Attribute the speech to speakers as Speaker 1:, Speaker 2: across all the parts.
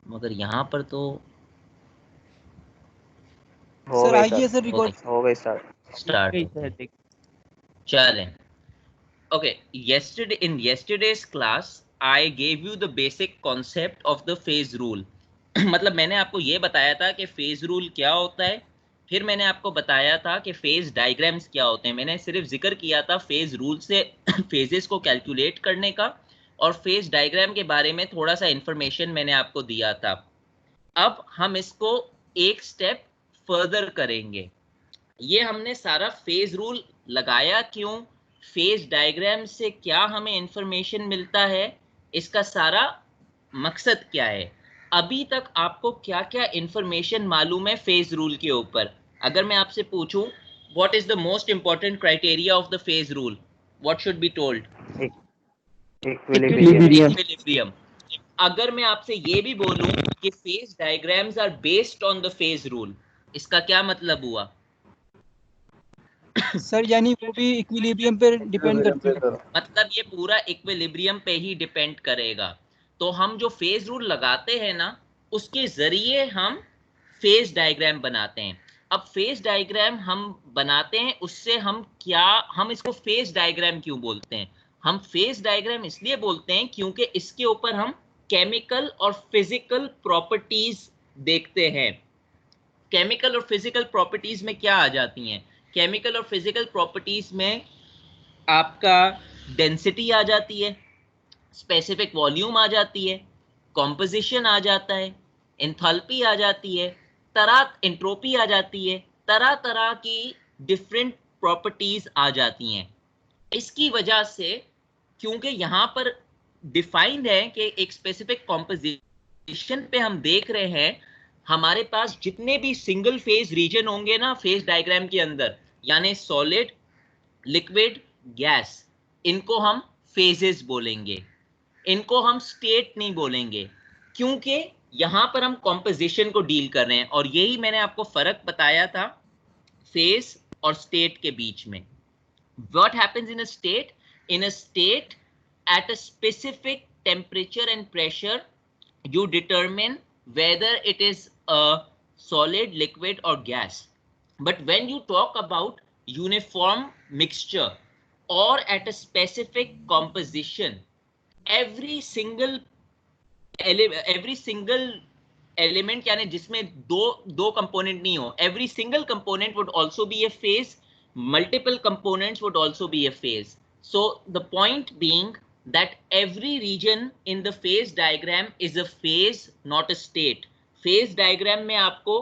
Speaker 1: मगर यहाँ पर तो
Speaker 2: हो
Speaker 3: सर
Speaker 2: गई
Speaker 3: आइए
Speaker 2: सर,
Speaker 3: सर रिकॉर्ड
Speaker 2: हो गई स्टार्ट।
Speaker 1: स्टार्ट
Speaker 3: गई
Speaker 1: होती
Speaker 3: सर
Speaker 1: है।
Speaker 3: देख।
Speaker 1: चलें। Okay, in yesterday's class, I gave you the basic concept of the phase rule. मतलब मैंने आपको ये बताया था कि फेज रूल क्या होता है, फिर मैंने आपको बताया था कि फेज डायग्राम्स क्या होते हैं। मैंने सिर्फ जिक्र किया था फेज रूल से फेजेस को कैलकुलेट करने का, और फेज डायग्राम के बारे में थोड़ा सा इंफॉर्मेशन मैंने आपको दिया था। अब हम इसको एक स्टेप फर्दर करेंगे। ये हमने सारा फेज रूल लगाया क्यों, फेज डायग्राम से क्या हमें इंफॉर्मेशन मिलता है, इसका सारा मकसद क्या है। अभी तक आपको क्या क्या इंफॉर्मेशन मालूम है फेज रूल के ऊपर? अगर मैं आपसे पूछूं what is the most important criteria of the phase rule, what should be told?
Speaker 2: Equilibrium.
Speaker 1: Equilibrium. अगर मैं आपसे ये भी बोलूं कि phase diagrams are based on the phase rule, इसका क्या मतलब हुआ?
Speaker 3: सर यानी वो भी इक्विलिब्रियम पे डिपेंड करती है।
Speaker 1: मतलब ये पूरा इक्विलिब्रियम पे ही डिपेंड करेगा। तो हम जो फेज रूल लगाते हैं ना, उसके जरिए हम फेज डायग्राम बनाते हैं। अब फेज डायग्राम हम बनाते हैं, उससे हम क्या, हम इसको फेज डायग्राम क्यों बोलते हैं? हम फेज डायग्राम इसलिए बोलते हैं क्योंकि इसके ऊपर हम केमिकल और फिजिकल प्रॉपर्टीज देखते हैं। केमिकल और फिजिकल प्रॉपर्टीज में क्या आ जाती हैं? केमिकल और फिजिकल प्रॉपर्टीज में आपका डेंसिटी आ जाती है, स्पेसिफिक वॉल्यूम आ जाती है, कॉम्पोजिशन आ जाता है, एंथैल्पी आ जाती है, तरह एंट्रोपी आ जाती है, तरह तरह की डिफरेंट प्रॉपर्टीज आ जाती हैं। इसकी वजह से, क्योंकि यहाँ पर डिफाइंड है कि एक स्पेसिफिक कॉम्पोजिशन पे हम देख रहे हैं, हमारे पास जितने भी सिंगल फेज रीजन होंगे ना फेज डायग्राम के अंदर, यानी सॉलिड, लिक्विड, गैस, इनको हम फेजेस बोलेंगे, इनको हम स्टेट नहीं बोलेंगे, क्योंकि यहां पर हम कॉम्पोजिशन को डील कर रहे हैं। और यही मैंने आपको फर्क बताया था फेज और स्टेट के बीच में। what happens in a state? In a state, at a specific temperature and pressure, you determine whether it is a solid, liquid or gas. But when you talk about uniform mixture or at a specific composition, every single element, यानी जिसमें दो दो component नहीं हो, every single component would also be a phase, multiple components would also be a phase. So the point being that every region in the phase diagram is a phase, not a state. phase diagram में आपको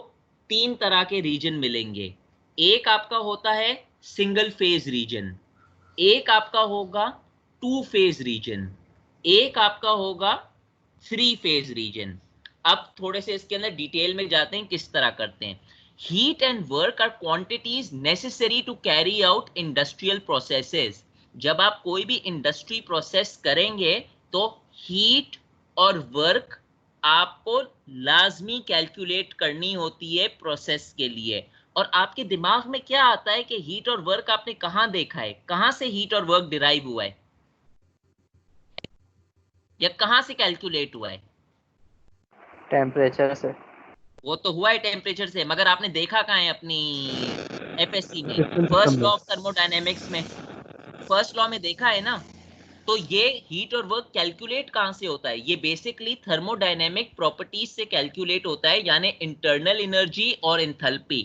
Speaker 1: तीन तरह के reason मिलेंगे। एक आपका होता है सिंगल फेज रीजन, एक आपका होगा टू फेज रीजन, एक आपका होगा थ्री फेज रीजन। अब थोड़े से इसके अंदर डिटेल में जाते हैं किस तरह करते हैं। Heat and work are quantities necessary to carry out industrial processes. जब आप कोई भी इंडस्ट्री प्रोसेस करेंगे तो हीट और वर्क आपको लाजमी कैलकुलेट करनी होती है प्रोसेस के लिए। और आपके दिमाग में क्या आता है कि हीट और वर्क आपने कहां देखा है, कहां से हीट और वर्क डिराइव हुआ है, या कहां से कैलकुलेट हुआ है?
Speaker 2: टेम्परेचर से।
Speaker 1: वो तो हुआ है टेम्परेचर से, मगर आपने देखा कहां है अपनी एफएससी में, फर्स्ट लॉ ऑफ थर्मोडायनेमिक्स में, फर्स्ट लॉ में देखा है ना। तो ये हीट और वर्क कैलकुलेट कहां से होता है? ये बेसिकली थर्मोडायनेमिक प्रॉपर्टीज से कैलकुलेट होता है, यानी इंटरनल एनर्जी और enthalpy.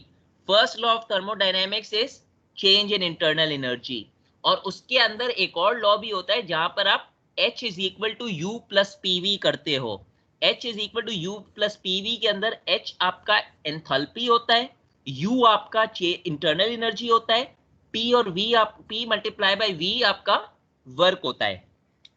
Speaker 1: First law of thermodynamics is change in internal energy. और उसके अंदर एक और लॉ भी होता है जहां पर आप H is equal to U plus PV करते हो। H is equal to U plus PV के अंदर H आपका एंथैल्पी होता है, U आपका इंटरनल एनर्जी होता है, P और V आप P मल्टीप्लाई बाय V आपका वर्क होता है।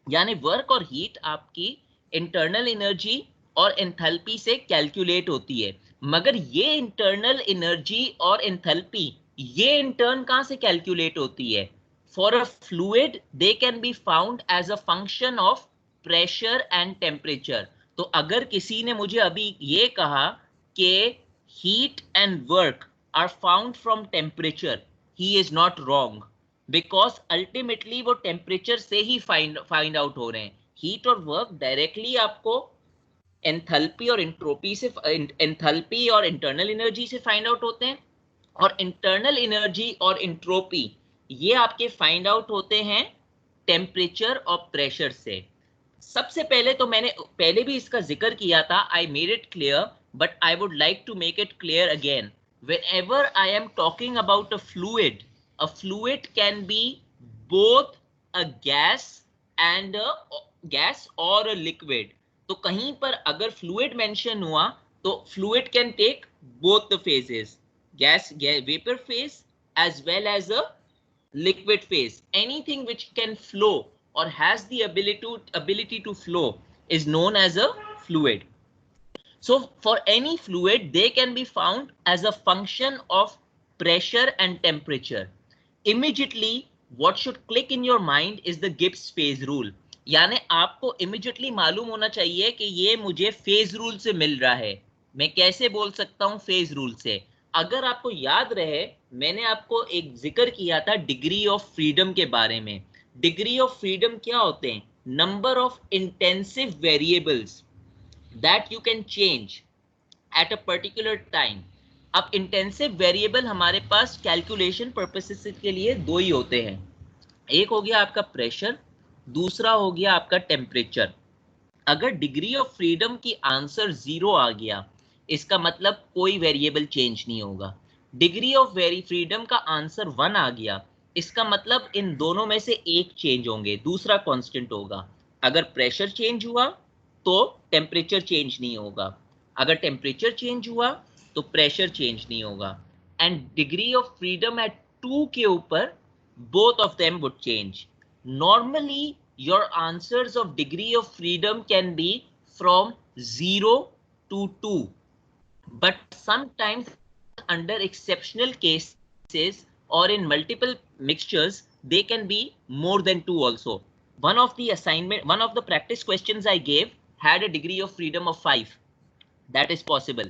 Speaker 1: यानी वर्क और हीट आपकी इंटरनल एनर्जी और एंथैल्पी से कैलकुलेट होती है। मगर ये इंटरनल एनर्जी और एंथैल्पी ये इंटर्न कहां से कैलकुलेट होती है? For a fluid they can be found as a function of pressure and temperature. तो अगर किसी ने मुझे अभी ये कहा कि heat and work are found from temperature, he is not wrong, because ultimately वो टेम्परेचर से ही फाइंड आउट हो रहे हैं। हीट और वर्क डायरेक्टली आपको एंथैल्पी और एंट्रोपी से, एंथैल्पी और इंटरनल एनर्जी से फाइंड आउट होते हैं, और इंटरनल एनर्जी और एंट्रोपी ये आपके फाइंड आउट होते हैं टेम्परेचर और प्रेशर से। सबसे पहले तो मैंने पहले भी इसका जिक्र किया था, I made it clear, but I would like to make it clear again. Whenever I am talking about a fluid can be both a gas and a gas or a liquid. तो कहीं पर अगर fluid mention हुआ तो fluid can take both the phases, gas vapor phase as well as a liquid phase. Anything which can flow or has the ability to flow is known as a fluid. So for any fluid, they can be found as a function of pressure and temperature. Immediately, what should click in your mind is the Gibbs phase rule. यानी आपको immediately मालूम होना चाहिए कि ये मुझे phase rule से मिल रहा है। मैं कैसे बोल सकता हूँ phase rule से? अगर आपको याद रहे, मैंने आपको एक जिक्र किया था डिग्री ऑफ फ्रीडम के बारे में। डिग्री ऑफ फ्रीडम क्या होते हैं? Number of intensive variables that you can change at a particular time. अब इंटेंसिव वेरिएबल हमारे पास कैलकुलेशन पर्पसेस के लिए दो ही होते हैं, एक हो गया आपका प्रेशर, दूसरा हो गया आपका टेम्परेचर। अगर डिग्री ऑफ फ्रीडम की आंसर 0 आ गया, इसका मतलब कोई वेरिएबल चेंज नहीं होगा। डिग्री ऑफ फ्रीडम का आंसर 1 आ गया, इसका मतलब इन दोनों में से एक चेंज होंगे, दूसरा कांस्टेंट होगा। अगर प्रेशर चेंज हुआ तो टेम्परेचर चेंज नहीं होगा, अगर टेम्परेचर चेंज हुआ तो प्रेशर चेंज नहीं होगा। And degree of freedom at 2 के ऊपर both of them would change. Normally your answers of degree of freedom can be from 0 to 2, but sometimes under exceptional cases or in multiple mixtures they can be more than 2 also. One of the practice questions I gave had a degree of freedom of 5. That is possible.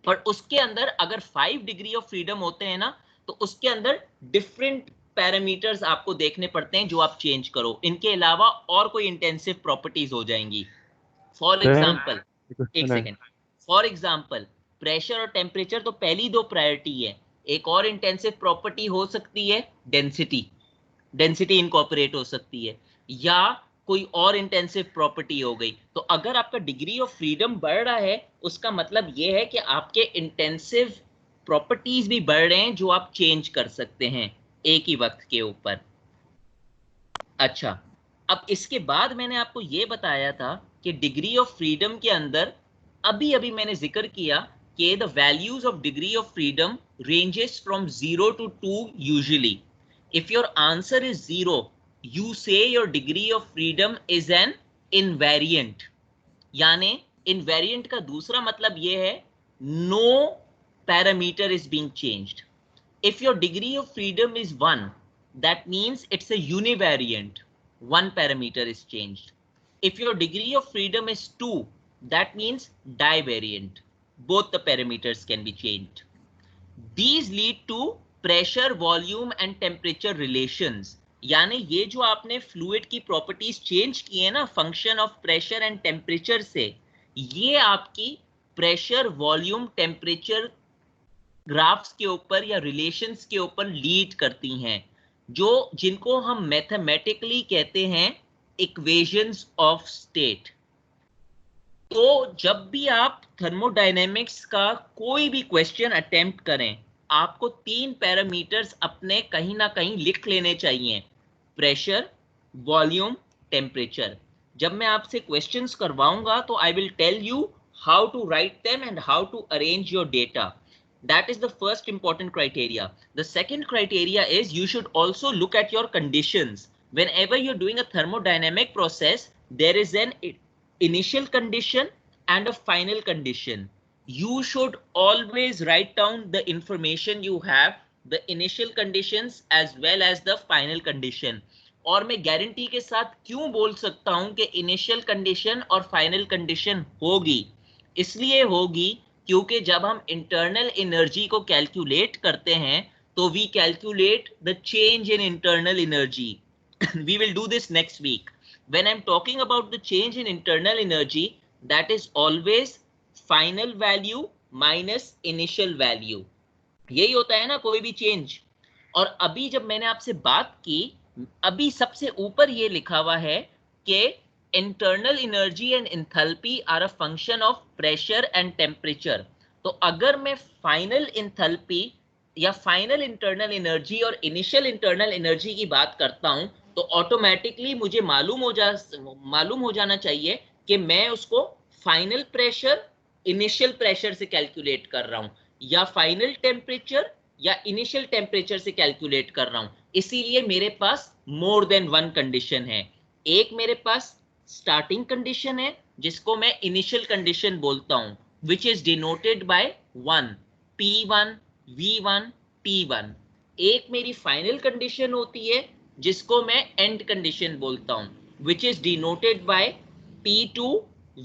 Speaker 1: पर उसके अंदर अगर 5 degree of freedom होते हैं ना, तो उसके अंदर डिफरेंट पैरामीटर्स आपको देखने पड़ते हैं जो आप चेंज करो। इनके अलावा और कोई इंटेंसिव प्रॉपर्टीज हो जाएंगी। फॉर एग्जांपल, एक सेकेंड, फॉर एग्जांपल प्रेशर और टेम्परेचर तो पहली दो प्रायोरिटी है। एक और इंटेंसिव प्रॉपर्टी हो सकती है डेंसिटी, डेंसिटी इनकॉर्पोरेट हो सकती है, या कोई और इंटेंसिव प्रॉपर्टी हो गई। तो अगर आपका डिग्री ऑफ फ्रीडम बढ़ रहा है, उसका मतलब यह है कि आपके इंटेंसिव प्रॉपर्टीज भी बढ़ रहे हैं जो आप चेंज कर सकते हैं एक ही वक्त के ऊपर। अच्छा, अब इसके बाद मैंने आपको यह बताया था कि डिग्री ऑफ फ्रीडम के अंदर अभी अभी मैंने जिक्र किया कि the values of degree of freedom ranges from 0 to 2 usually. If your answer is 0, you say your degree of freedom is an invariant. यानी invariant का दूसरा मतलब ये है no parameter is being changed. If your degree of freedom is 1, that means it's a univariant. One parameter is changed. If your degree of freedom is 2, that means divariant. Both the parameters can be changed. These lead to pressure, volume and temperature relations. यानी ये जो आपने fluid की properties change की है ना function of pressure and temperature से, ये आपकी प्रेशर, वॉल्यूम, टेम्परेचर ग्राफ्स के ऊपर या रिलेशंस के ऊपर लीड करती हैं, जो जिनको हम मैथमेटिकली कहते हैं इक्वेशंस ऑफ स्टेट। तो जब भी आप थर्मोडायनेमिक्स का कोई भी क्वेश्चन अटेम्प्ट करें, आपको 3 पैरामीटर्स अपने कहीं ना कहीं लिख लेने चाहिए, प्रेशर, वॉल्यूम, टेम्परेचर। जब मैं आपसे क्वेश्चंस करवाऊंगा तो I will tell you how to write them and how to arrange your data. That is the first important criteria. The second criteria is you should also look at your conditions. Whenever you're doing a thermodynamic process, there is an initial condition and a final condition. You should always write down the information you have, the initial conditions as well as the final condition. और मैं guarantee के साथ क्यों बोल सकता हूं कि initial condition और फाइनल कंडीशन होगी? इसलिए होगी क्योंकि जब हम इंटरनल एनर्जी को कैलकुलेट करते हैं तो we calculate the change in internal energy. We will do this next week. When I'm talking about the change in internal energy, that is always final value minus initial value. यही होता है ना कोई भी change. और अभी जब मैंने आपसे बात की, अभी सबसे ऊपर ये लिखा हुआ है कि internal energy and enthalpy are a function of pressure and temperature. तो अगर मैं फाइनल एंथैल्पी या फाइनल इंटरनल एनर्जी और इनिशियल इंटरनल एनर्जी की बात करता हूं, तो ऑटोमेटिकली मुझे मालूम हो जाना चाहिए कि मैं उसको फाइनल प्रेशर इनिशियल प्रेशर से कैलकुलेट कर रहा हूं, या फाइनल टेम्परेचर या इनिशियल टेम्परेचर से कैलकुलेट कर रहा हूं। इसीलिए मेरे पास मोर देन वन कंडीशन है। एक मेरे पास स्टार्टिंग कंडीशन है जिसको मैं इनिशियल कंडीशन बोलता हूं, which is denoted by 1, P1, V1, T1। एक मेरी फाइनल कंडीशन होती है जिसको मैं एंड कंडीशन बोलता हूं, which is denoted by P2,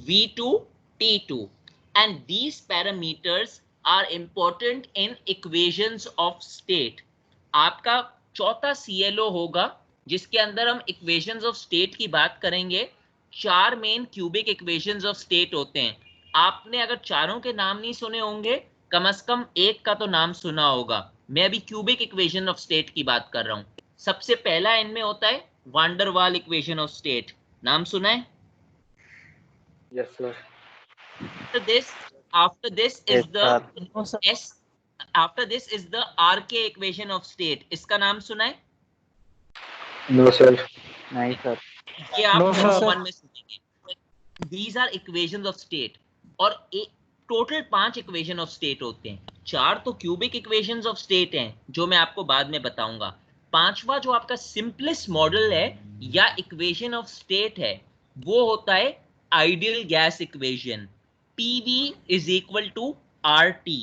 Speaker 1: V2, T2। and these parameters are important in equations of state। आपका चौथा CLO होगा जिसके अंदर हम इक्वेशंस ऑफ स्टेट की बात करेंगे। चार main cubic equations of state होते हैं। आपने अगर चारों के नाम नहीं सुने होंगे, कम से कम एक का तो नाम सुना होगा। मैं अभी क्यूबिक इक्वेशन ऑफ स्टेट की बात कर रहा हूं। सबसे पहला इनमें होता है wander Waals equation of state. नाम सुना है?
Speaker 2: Yes sir.
Speaker 1: After this
Speaker 2: yes
Speaker 1: is the
Speaker 2: sir.
Speaker 3: No sir.
Speaker 1: S after this is the RK equation of state। इसका नाम सुना है?
Speaker 2: No sir. नहीं सर।
Speaker 1: ये आप
Speaker 3: नो
Speaker 1: फॉर्म
Speaker 3: सर।
Speaker 1: 1 में सुनेंगे। These are equations of state। और एक टोटल 5 इक्वेशन ऑफ स्टेट होते हैं। चार तो क्यूबिक इक्वेशंस ऑफ स्टेट हैं जो मैं आपको बाद में बताऊंगा। पांचवा जो आपका सिंपलेस्ट मॉडल है या इक्वेशन ऑफ स्टेट है, वो होता है ideal gas equation. PV is equal to RT।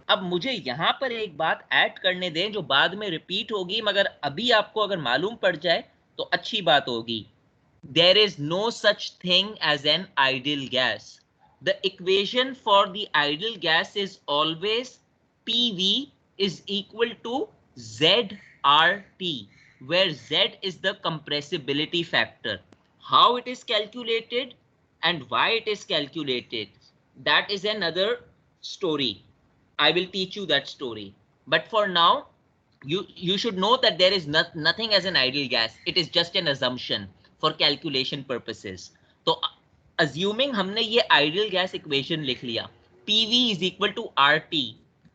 Speaker 1: अब मुझे यहां पर एक बात ऐड करने दें जो बाद में रिपीट होगी, मगर अभी आपको अगर मालूम पड़ जाए तो अच्छी बात होगी। There is no such thing as an ideal gas। The equation for the ideal gas is always PV is equal to ZRT, where Z is the compressibility factor। How it is calculated and why it is calculated, that is another story। I will teach you that story, but for now you should know that there is nothing as an ideal gas। It is just an assumption for calculation purposes। तो assuming हमने ये ideal gas equation लिख लिया, PV is equal to RT,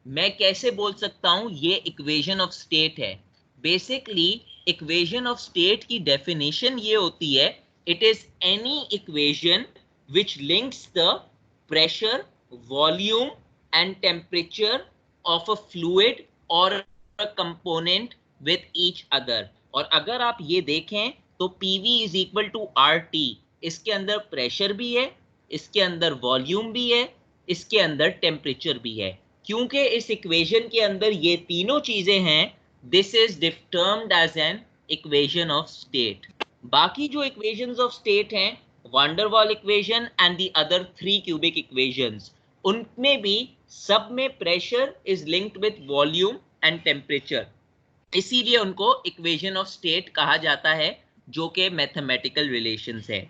Speaker 1: मैं कैसे बोल सकता हूं ये equation of state है? Basically equation of state की definition ये होती है, it is any equation which links the pressure, volume and temperature of a fluid or a component with each other। और अगर आप ये देखें तो PV is equal to RT, इसके अंदर प्रेशर भी है, इसके अंदर वॉल्यूम भी है, इसके अंदर टेम्परेचर भी है। क्योंकि इस इक्वेशन के अंदर ये तीनों चीजें हैं, this is termed as an equation of state. बाकी जो इक्वेशंस ऑफ स्टेट हैं, van der Waals equation and the other 3 cubic equations, उनमें भी सब में pressure is linked with volume and temperature, इसीलिए उनको इक्वेशन ऑफ स्टेट कहा जाता है, जो कि मैथमेटिकल रिलेशंस है।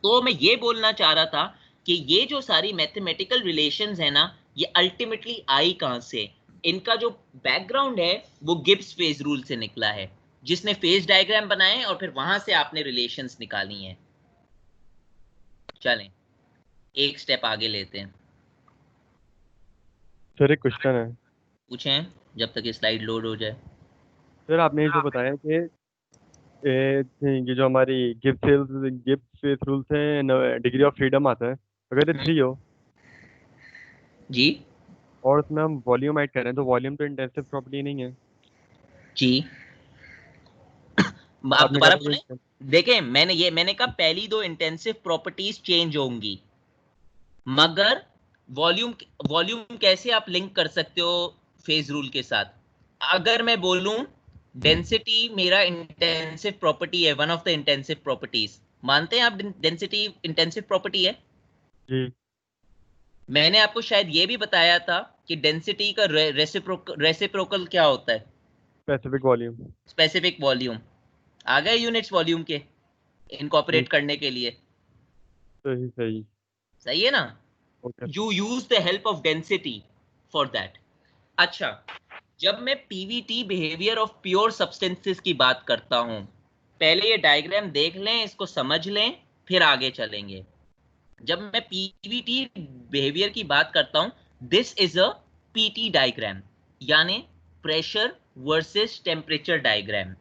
Speaker 1: तो मैं ये बोलना चाह रहा था कि ये जो सारी मैथमेटिकल रिलेशंस है ना, ये अल्टीमेटली आई कहां से? इनका जो बैकग्राउंड है वो गिब्स फेज रूल से निकला है, जिसने फेज डायग्राम बनाए और फिर वहां से आपने रिलेशंस निकाली हैं। चलें एक स्टेप आगे लेते हैं।
Speaker 4: सर एक क्वेश्चन है।
Speaker 1: पूछें जब तक ये स्लाइड लोड हो जाए।
Speaker 4: सर आपने जो बताया कि ये जो हमारी गिब्स फेस रूल से डिग्री ऑफ फ्रीडम आता है, अगर ये 3 हो
Speaker 1: जी
Speaker 4: और उसमें हम वॉल्यूम ऐड कर रहे हैं, तो वॉल्यूम तो इंटेंसिव प्रॉपर्टी नहीं है।
Speaker 1: जी, आप
Speaker 4: आपने
Speaker 1: दोबारा
Speaker 4: कहा था
Speaker 1: बोलें।
Speaker 4: कि
Speaker 1: देखें मैंने कहा पहली दो इंटेंसिव प्रॉपर्टीज चेंज होंगी, मगर वॉल्यूम वॉल्यूम कैसे आप लिंक कर सकते हो फेज रूल के साथ? अगर मैं बोलूं डेंसिटी मेरा इंटेंसिव प्रॉपर्टी है, one of the intensive properties, मानते हैं आप डेंसिटी इंटेंसिव प्रॉपर्टी है?
Speaker 4: जी
Speaker 1: मैंने आपको शायद ये भी बताया था कि डेंसिटी का रेसिप्रोकल क्या होता है?
Speaker 4: Specific volume.
Speaker 1: Specific volume. आ गए यूनिट्स वॉल्यूम के इनकॉर्पोरेट करने के लिए?
Speaker 4: सही सही।
Speaker 1: सही है ना?
Speaker 4: Okay
Speaker 1: you use the help of density for that. अच्छा, जब मैं Pvt behaviour of pure substances की बात करता हूं, पहले ये डायग्राम देख लें, इसको समझ लें, फिर आगे चलेंगे। जब मैं पीवीटी बिहेवियर की बात करता हूं, this is a P T diagram, यानी प्रेशर वर्सेस टेम्परेचर डायग्राम।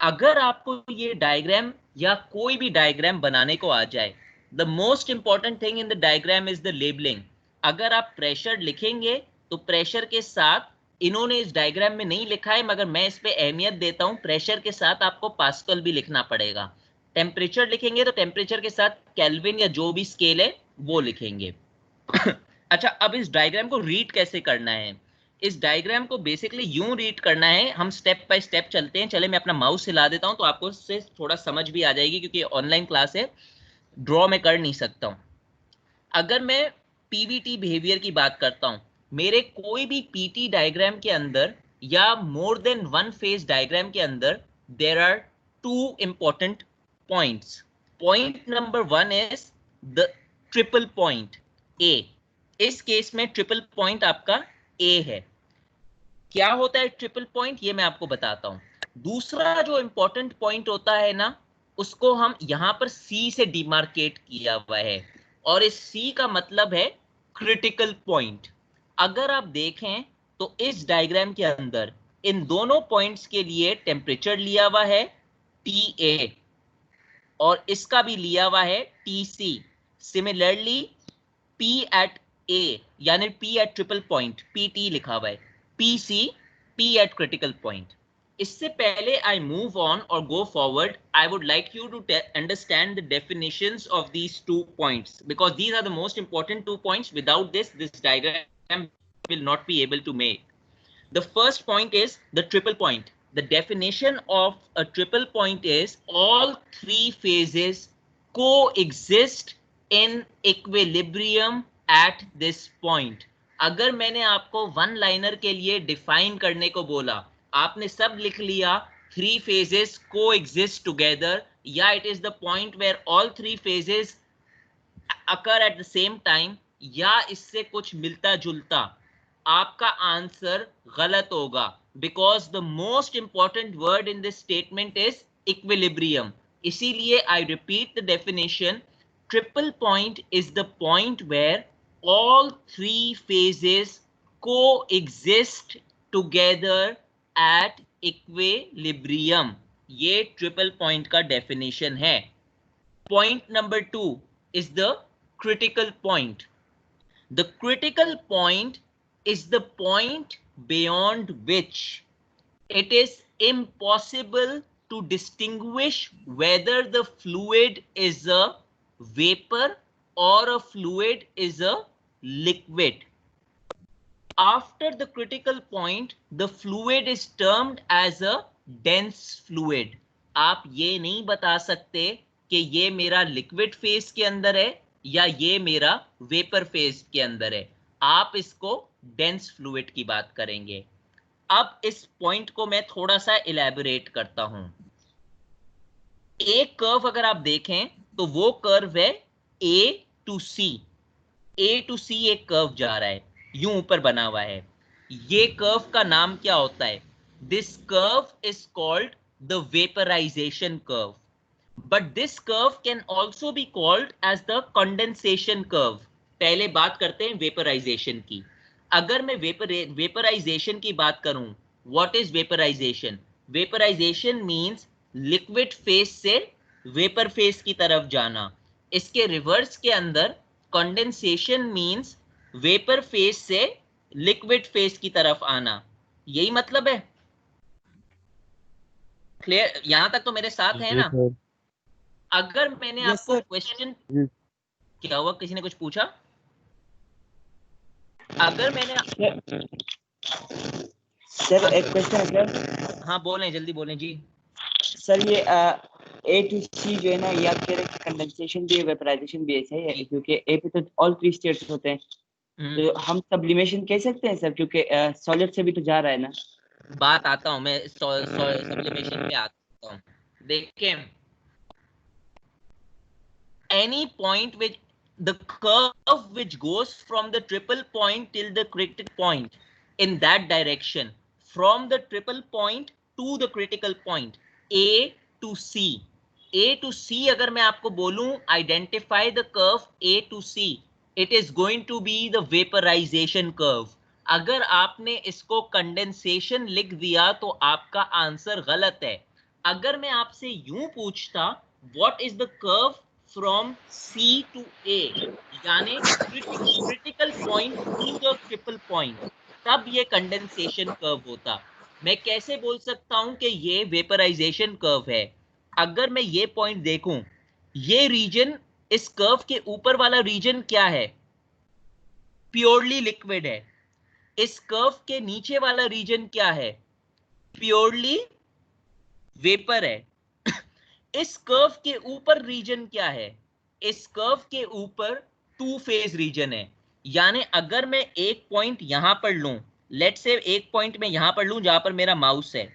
Speaker 1: अगर आपको ये डायग्राम या कोई भी डायग्राम बनाने को आ जाए, the most important thing in the diagram is the labelling. अगर आप प्रेशर लिखेंगे तो प्रेशर के साथ, इन्होंने इस डायग्राम में नहीं लिखा है मगर मैं इस पे अहमियत देता हूं, प्रेशर के साथ आपको पास्कल भी लिखना पड़ेगा। टेम्परेचर लिखेंगे तो टेम्परेचर के साथ केल्विन या जो भी स्केल है वो लिखेंगे। अच्छा, अब इस डायग्राम को रीड कैसे करना है? इस डायग्राम को बेसिकली यूं रीड करना है, हम स्टेप बाय स्टेप चलते हैं। चले मैं अपना माउस हिला देता हूं तो आपको इससे थोड़ा समझ भी आ जाएगी, क्योंकि ऑनलाइन क्लास है, ड्रॉ में कर नहीं सकता हूं। अगर मैं पीवीटी बिहेवियर की बात करता हूं, मेरे कोई भी पीटी डायग्राम के अंदर या more than one phase diagram के अंदर there are two important points. Point number one is the triple point A. इस केस में ट्रिपल पॉइंट आपका ए है। क्या होता है ट्रिपल पॉइंट, ये मैं आपको बताता हूं। दूसरा जो इंपॉर्टेंट पॉइंट होता है ना, उसको हम यहां पर सी से डिमार्केट किया हुआ है, और इस सी का मतलब है क्रिटिकल पॉइंट। अगर आप देखें तो इस डायग्राम के अंदर इन दोनों पॉइंट्स के लिए टेम्परेचर लिया हुआ है TA, और इसका भी लिया हुआ है TC। Similarly P at A, यानी P at triple point, PT लिखा हुआ है, PC, P at critical point. इससे पहले I move on or go forward, I would like you to understand the definitions of these 2 points, because these are the most important 2 points. Without this diagram will not be able to make. The first point is the triple point. The definition of a triple point is all 3 phases coexist in equilibrium at this point. अगर मैंने आपको one liner के लिए define करने को बोला, आपने सब लिख लिया, 3 phases coexist together, या it is the point where all 3 phases occur at the same time, या इससे कुछ मिलता जुलता, आपका आंसर गलत होगा, because the most important word in this statement is equilibrium. इसीलिए I repeat the definition, triple point is the point where all 3 phases coexist together at equilibrium। ये ट्रिपल पॉइंट का डेफिनेशन है। Point number 2 is the critical point. The critical point is the point beyond which it is impossible to distinguish whether the fluid is a vapor or a fluid is a liquid. After the critical point, the fluid is termed as a dense fluid. आप ये नहीं बता सकते कि ये मेरा liquid phase के अंदर है या ये मेरा वेपर फेज के अंदर है, आप इसको डेंस फ्लूइड की बात करेंगे। अब इस पॉइंट को मैं थोड़ा सा इलैबोरेट करता हूं। एक कर्व अगर आप देखें तो वो कर्व है A to C। A to C एक कर्व जा रहा है, यूं ऊपर बना हुआ है। ये कर्व का नाम क्या होता है? This curve is called the vaporization curve, but this curve can also be called as the condensation curve। पहले बात करते हैं वेपराइजेशन की। अगर मैं वेपराइजेशन की बात करूं, what is vaporization? Vaporization means liquid phase से वेपर फेज की तरफ जाना। इसके रिवर्स के अंदर कंडेंसेशन मींस वेपर फेज से लिक्विड फेज की तरफ आना। यही मतलब है? क्लियर? यहां तक तो मेरे साथ है ना? अगर मैंने
Speaker 3: Yes,
Speaker 1: आपको
Speaker 3: sir.
Speaker 1: क्वेश्चन,
Speaker 4: जी।
Speaker 1: क्या हुआ, किसी ने कुछ पूछा? अगर मैंने,
Speaker 2: सर एक क्वेश्चन है सर।
Speaker 1: हाँ बोलें, जल्दी बोलें जी।
Speaker 2: सर ये A to C जो है ना, ये आप कह रहे हैं कि कंडेंसेशन भी है, वेपराइजेशन भी है, सही है? क्योंकि A पे तो ऑल 3 स्टेट्स होते हैं, तो हम सब्लिमेशन कह सकते हैं सर, क्योंकि सॉलिड से भी तो जा रहा है ना।
Speaker 1: बात आता हूं मैं, सब्लिमेशन पे आता हूं। देखें, any point which the curve which goes from the triple point till the critical point in that direction, from the triple point to the critical point, A to C. A to C अगर मैं आपको बोलूं identify the curve A to C, it is going to be the vaporization curve. अगर आपने इसको condensation लिख दिया तो आपका आंसर गलत है. अगर मैं आपसे यूं पूछता what is the curve from C to A, यानी critical point to the triple point, तब ये कंडेंसेशन कर्व होता. मैं कैसे बोल सकता हूं कि ये वेपराइजेशन कर्व है? अगर मैं ये पॉइंट देखूं, ये रीजन, इस कर्व के ऊपर वाला रीजन क्या है? प्योरली लिक्विड है. इस कर्व के नीचे वाला रीजन क्या है? प्योरली वेपर है. इस कर्व के ऊपर रीजन क्या है? इस कर्व के ऊपर टू फेज रीजन है. यानी अगर मैं एक पॉइंट यहां पर लूं, लेट्स से एक पॉइंट में यहां पर लूं जहां पर मेरा माउस है,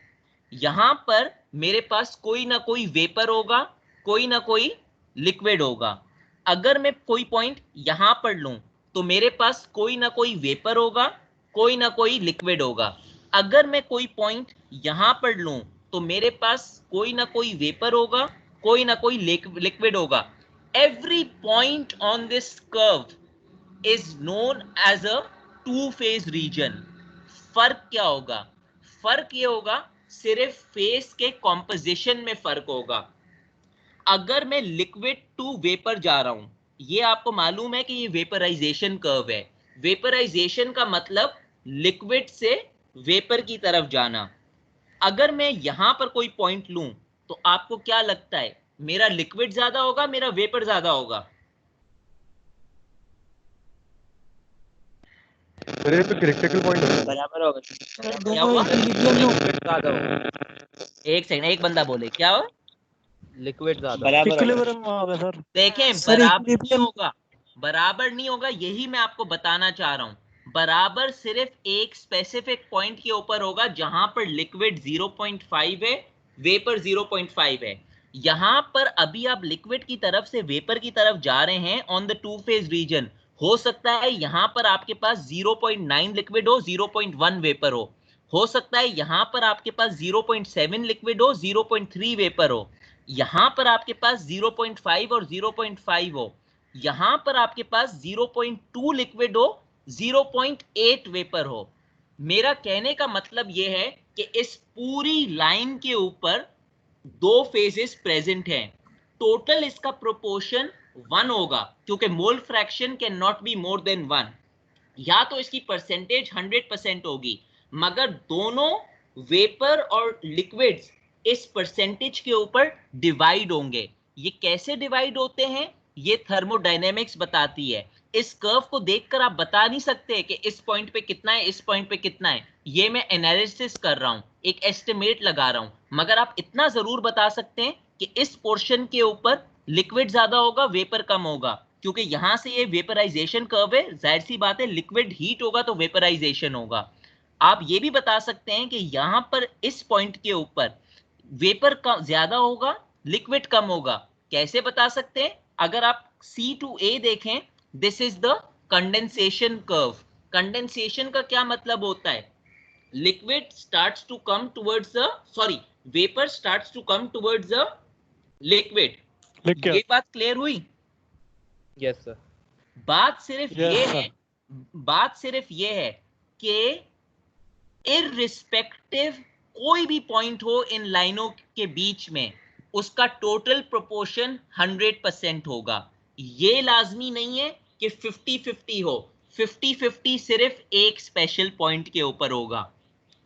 Speaker 1: यहां पर मेरे पास कोई ना कोई वेपर होगा, कोई ना कोई लिक्विड होगा. अगर मैं कोई पॉइंट यहां पर लूं तो मेरे पास कोई ना कोई वेपर होगा, कोई ना कोई लिक्विड होगा. अगर मैं कोई पॉइंट यहां पर लूं तो मेरे पास कोई ना कोई वेपर होगा, कोई ना कोई लिक्विड होगा. Every point on this curve is known as a two phase region. फर्क क्या होगा? फर्क ये होगा सिर्फ फेस के कॉम्पोजिशन में फर्क होगा. अगर मैं लिक्विड टू वेपर जा रहा हूं, ये आपको मालूम है कि ये वेपराइजेशन कर्व है. वेपराइजेशन का मतलब लिक्विड से वेपर की तरफ जाना. अगर मैं यहां पर कोई पॉइंट लूं तो आपको क्या लगता है, मेरा लिक्विड ज्यादा होगा, मेरा वेपर ज्यादा होगा?
Speaker 4: मेरे पे क्रिटिकल पॉइंट
Speaker 2: बराबर होगा.
Speaker 1: क्या हुआ? एक सेकंड, एक बंदा बोले क्या हो?
Speaker 5: लिक्विड ज्यादा
Speaker 2: बराबर होगा.
Speaker 3: सर.
Speaker 1: देखें, बराबर नहीं होगा, बराबर नहीं होगा. यही मैं आपको बताना चाह रहा हूं. बराबर सिर्फ एक स्पेसिफिक पॉइंट के ऊपर होगा जहां पर लिक्विड 0.5 है, वेपर 0.5 है. यहां पर अभी आप लिक्विड की तरफ से वेपर की तरफ जा रहे हैं on the two phase region. हो सकता है यहां पर आपके पास 0.9 लिक्विड हो, 0.1 वेपर हो सकता है यहां पर आपके पास 0.7 लिक्विड हो, 0.3 वेपर हो. यहां पर आपके पास 0.5 और 0.5 हो. यहां पर आपके पास 0.2 लिक्विड हो, 0.8 वेपर हो. मेरा कहने का मतलब यह है कि इस पूरी लाइन के ऊपर दो फेजेस प्रेजेंट हैं. टोटल इसका प्रोपोर्शन 1 होगा, क्योंकि mole fraction can not be more than 1. या तो इसकी परसेंटेज 100% होगी, मगर दोनों वेपर और लिक्विड्स इस परसेंटेज के ऊपर डिवाइड होंगे. ये कैसे डिवाइड होते हैं ये थर्मोडायनेमिक्स बताती है. इस कर्व को देखकर आप बता नहीं सकते कि इस पॉइंट पे कितना है, इस पॉइंट पे कितना है. ये मैं एनालिसिस कर रहा हूं, एक एस्टिमेट लगा रहा हूं. मगर आप इतना जरूर बता सकते हैं कि इस पोर्शन के ऊपर लिक्विड ज्यादा होगा, वेपर कम होगा, क्योंकि यहां से ये वेपराइजेशन कर्व है. जाहिर सी बात है लिक्विड हीट होगा तो वेपराइजेशन होगा. आप ये भी बता सकते हैं कि यहां पर इस पॉइंट के ऊपर वेपर कम ज्यादा होगा, लिक्विड कम होगा. कैसे बता सकते हैं? अगर आप C to A देखें, this is the condensation curve. Condensation का क्या मतलब होता है? Liquid starts to come towards the, sorry, vapour starts to come towards the liquid. ये बात क्लियर हुई?
Speaker 5: Yes sir.
Speaker 1: बात सिर्फ ये है कि इररिस्पेक्टिव कोई भी पॉइंट हो इन लाइनों के बीच में, उसका टोटल प्रोपोर्शन 100% होगा. ये लाजमी नहीं है कि 50-50 हो. 50-50 सिर्फ एक स्पेशल पॉइंट के ऊपर होगा.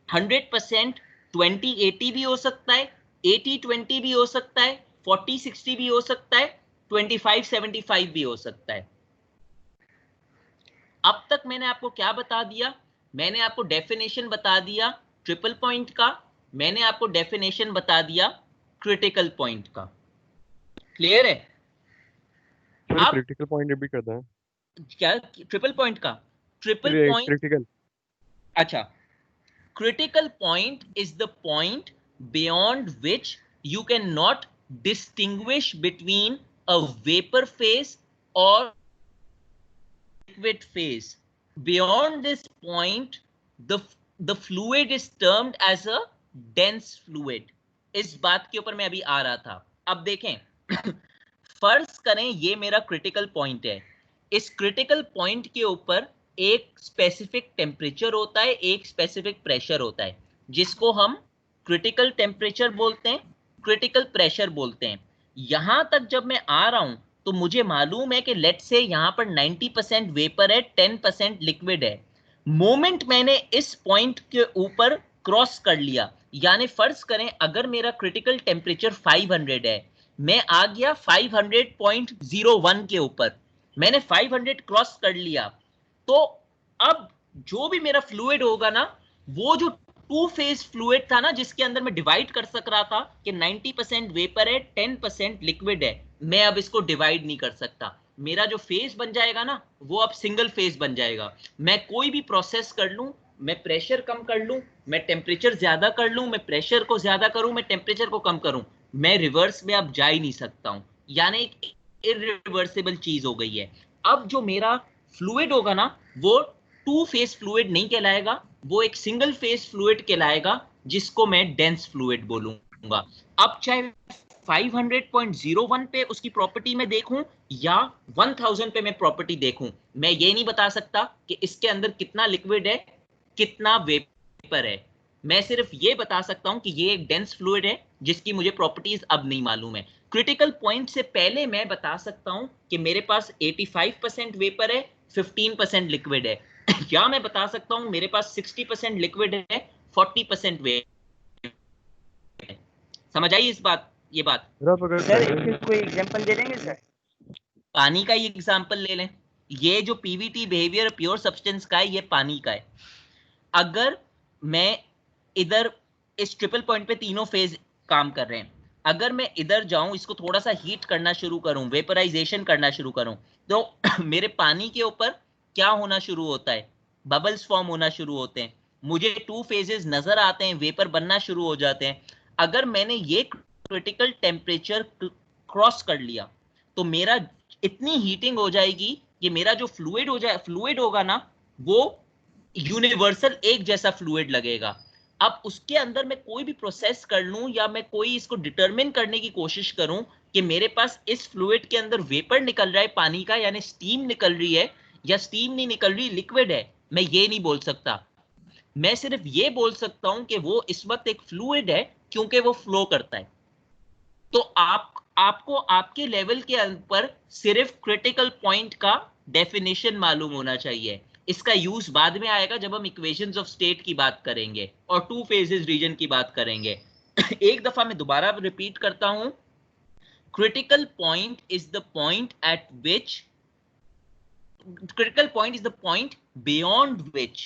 Speaker 1: 100% 20-80 भी हो सकता है, 80-20 भी हो सकता है, 40-60 भी हो सकता है, 25-75 भी हो सकता है. अब तक मैंने आपको क्या बता दिया? मैंने आपको डेफिनेशन बता दिया ट्रिपल पॉइंट का, मैंने आपको डेफिनेशन बता दिया क्रिटिकल पॉइंट का. क्लियर है?
Speaker 4: अब क्रिटिकल पॉइंट भी करना है
Speaker 1: क्या? ट्रिपल पॉइंट का ट्रिपल पॉइंट
Speaker 4: क्रिटिकल.
Speaker 1: अच्छा, critical point is the point beyond which you cannot distinguish between a vapor phase or liquid phase. Beyond this point, the fluid is termed as a dense fluid. इस बात के ऊपर मैं अभी आ रहा था. अब देखें, फर्ज करें ये मेरा क्रिटिकल पॉइंट है. इस क्रिटिकल पॉइंट के ऊपर एक स्पेसिफिक टेम्परेचर होता है, एक स्पेसिफिक प्रेशर होता है, जिसको हम क्रिटिकल टेम्परेचर बोलते हैं, क्रिटिकल प्रेशर बोलते हैं. यहां तक जब मैं आ रहा हूं तो मुझे मालूम है कि लेट से यहां पर 90% वेपर है, 10% लिक्विड है. मोमेंट मैंने इस पॉइंट के ऊपर क्रॉस कर लिया, यानी फर्ज करें अगर मेरा क्रिटिकल टेम्परेचर 500 है, मैं आ गया 500.01 के ऊपर, मैंने 500 क्रॉस कर लिया, तो अब जो भी मेरा फ्लूइड होगा ना, वो जो टू फेज फ्लूइड था ना, जिसके अंदर मैं डिवाइड कर सक रहा था कि 90% वेपर है, 10% लिक्विड है, मैं अब इसको डिवाइड नहीं कर सकता. मेरा जो फेज बन जाएगा ना, वो अब सिंगल फेज बन जाएगा. मैं कोई भी प्रोसेस कर लूं, मैं प्रेशर कम कर लूं, मैं टेम्परेचर ज्यादा कर लूं, मैं प्रेशर को ज्यादा करूं, मैं टेम्परेचर को कम करूं, मैं रिवर्स में अब जा ही नहीं सकता हूं. यानी एक इरिवर्सिबल चीज हो गई है. अब जो मेरा फ्लूइड होगा ना, वो टू फेज फ्लूइड नहीं कहलाएगा, वो एक सिंगल फेज फ्लूइड कहलाएगा, जिसको मैं डेंस फ्लूइड बोलूंगा. अब चाहे 500.01 पे उसकी प्रॉपर्टी में देखूं या 1000 पे मैं प्रॉपर्टी देखूं, मैं ये नहीं बता सकता कि इसके अंदर कितना लिक्विड है, कितना वेपर है. मैं सिर्फ ये बता सकता हूं कि ये एक डेंस फ्लूइड है, जिसकी मुझे प्रॉपर्टीज अब नहीं मालूम है. क्रिटिकल पॉइंट से पहले मैं बता सकता हूं कि मेरे पास 85% वेपर है, 15% लिक्विड है, या मैं बता सकता हूं मेरे पास 60% लिक्विड है, 40% वेपर है. समझ आई इस बात, ये बात?
Speaker 2: सर इसके कोई एग्जांपल दे देंगे सर?
Speaker 1: पानी का ही एग्जांपल ले लें. ये जो पीवीटी बिहेवियर प्योर सब्सटेंस का है, ये पानी का है. अगर मैं इधर इस ट्रिपल पॉइंट पे तीनों फेज काम कर रहे हैं, अगर मैं इधर जाऊं, इसको थोड़ा सा हीट करना शुरू करूं, वेपराइजेशन करना शुरू करूं, तो मेरे पानी के ऊपर क्या होना शुरू होता है? बबल्स फॉर्म होना शुरू होते हैं, मुझे टू फेजेस नजर आते हैं, वेपर बनना शुरू हो जाते हैं. अगर मैंने ये क्रिटिकल टेम्परेचर क्रॉस कर लिया, तो मेरा इतनी हीटिंग हो जाएगी कि मेरा जो फ्लूइड होगा ना, वो यूनिवर्सल एक जैसा फ्लूइड लगेगा. अब उसके अंदर मैं कोई भी प्रोसेस कर लूं, या मैं कोई इसको डिटरमिन करने की कोशिश करूं कि मेरे पास इस फ्लूइड के अंदर वेपर निकल रहा है पानी का, यानी स्टीम निकल रही है, या स्टीम नहीं निकल रही, लिक्विड है, मैं ये नहीं बोल सकता. मैं सिर्फ ये बोल सकता हूं कि वो इस वक्त एक फ्लूइड है, क्योंकि वो फ्लो करता है. तो आपको आपके लेवल के ऊपर सिर्फ क्रिटिकल पॉइंट का डेफिनेशन मालूम होना चाहिए. इसका यूज बाद में आएगा जब हम इक्वेशंस ऑफ स्टेट की बात करेंगे और टू फेजेस रीजन की बात करेंगे. एक दफा मैं दोबारा रिपीट करता हूं. Critical point is the point eight which critical point is the point beyond which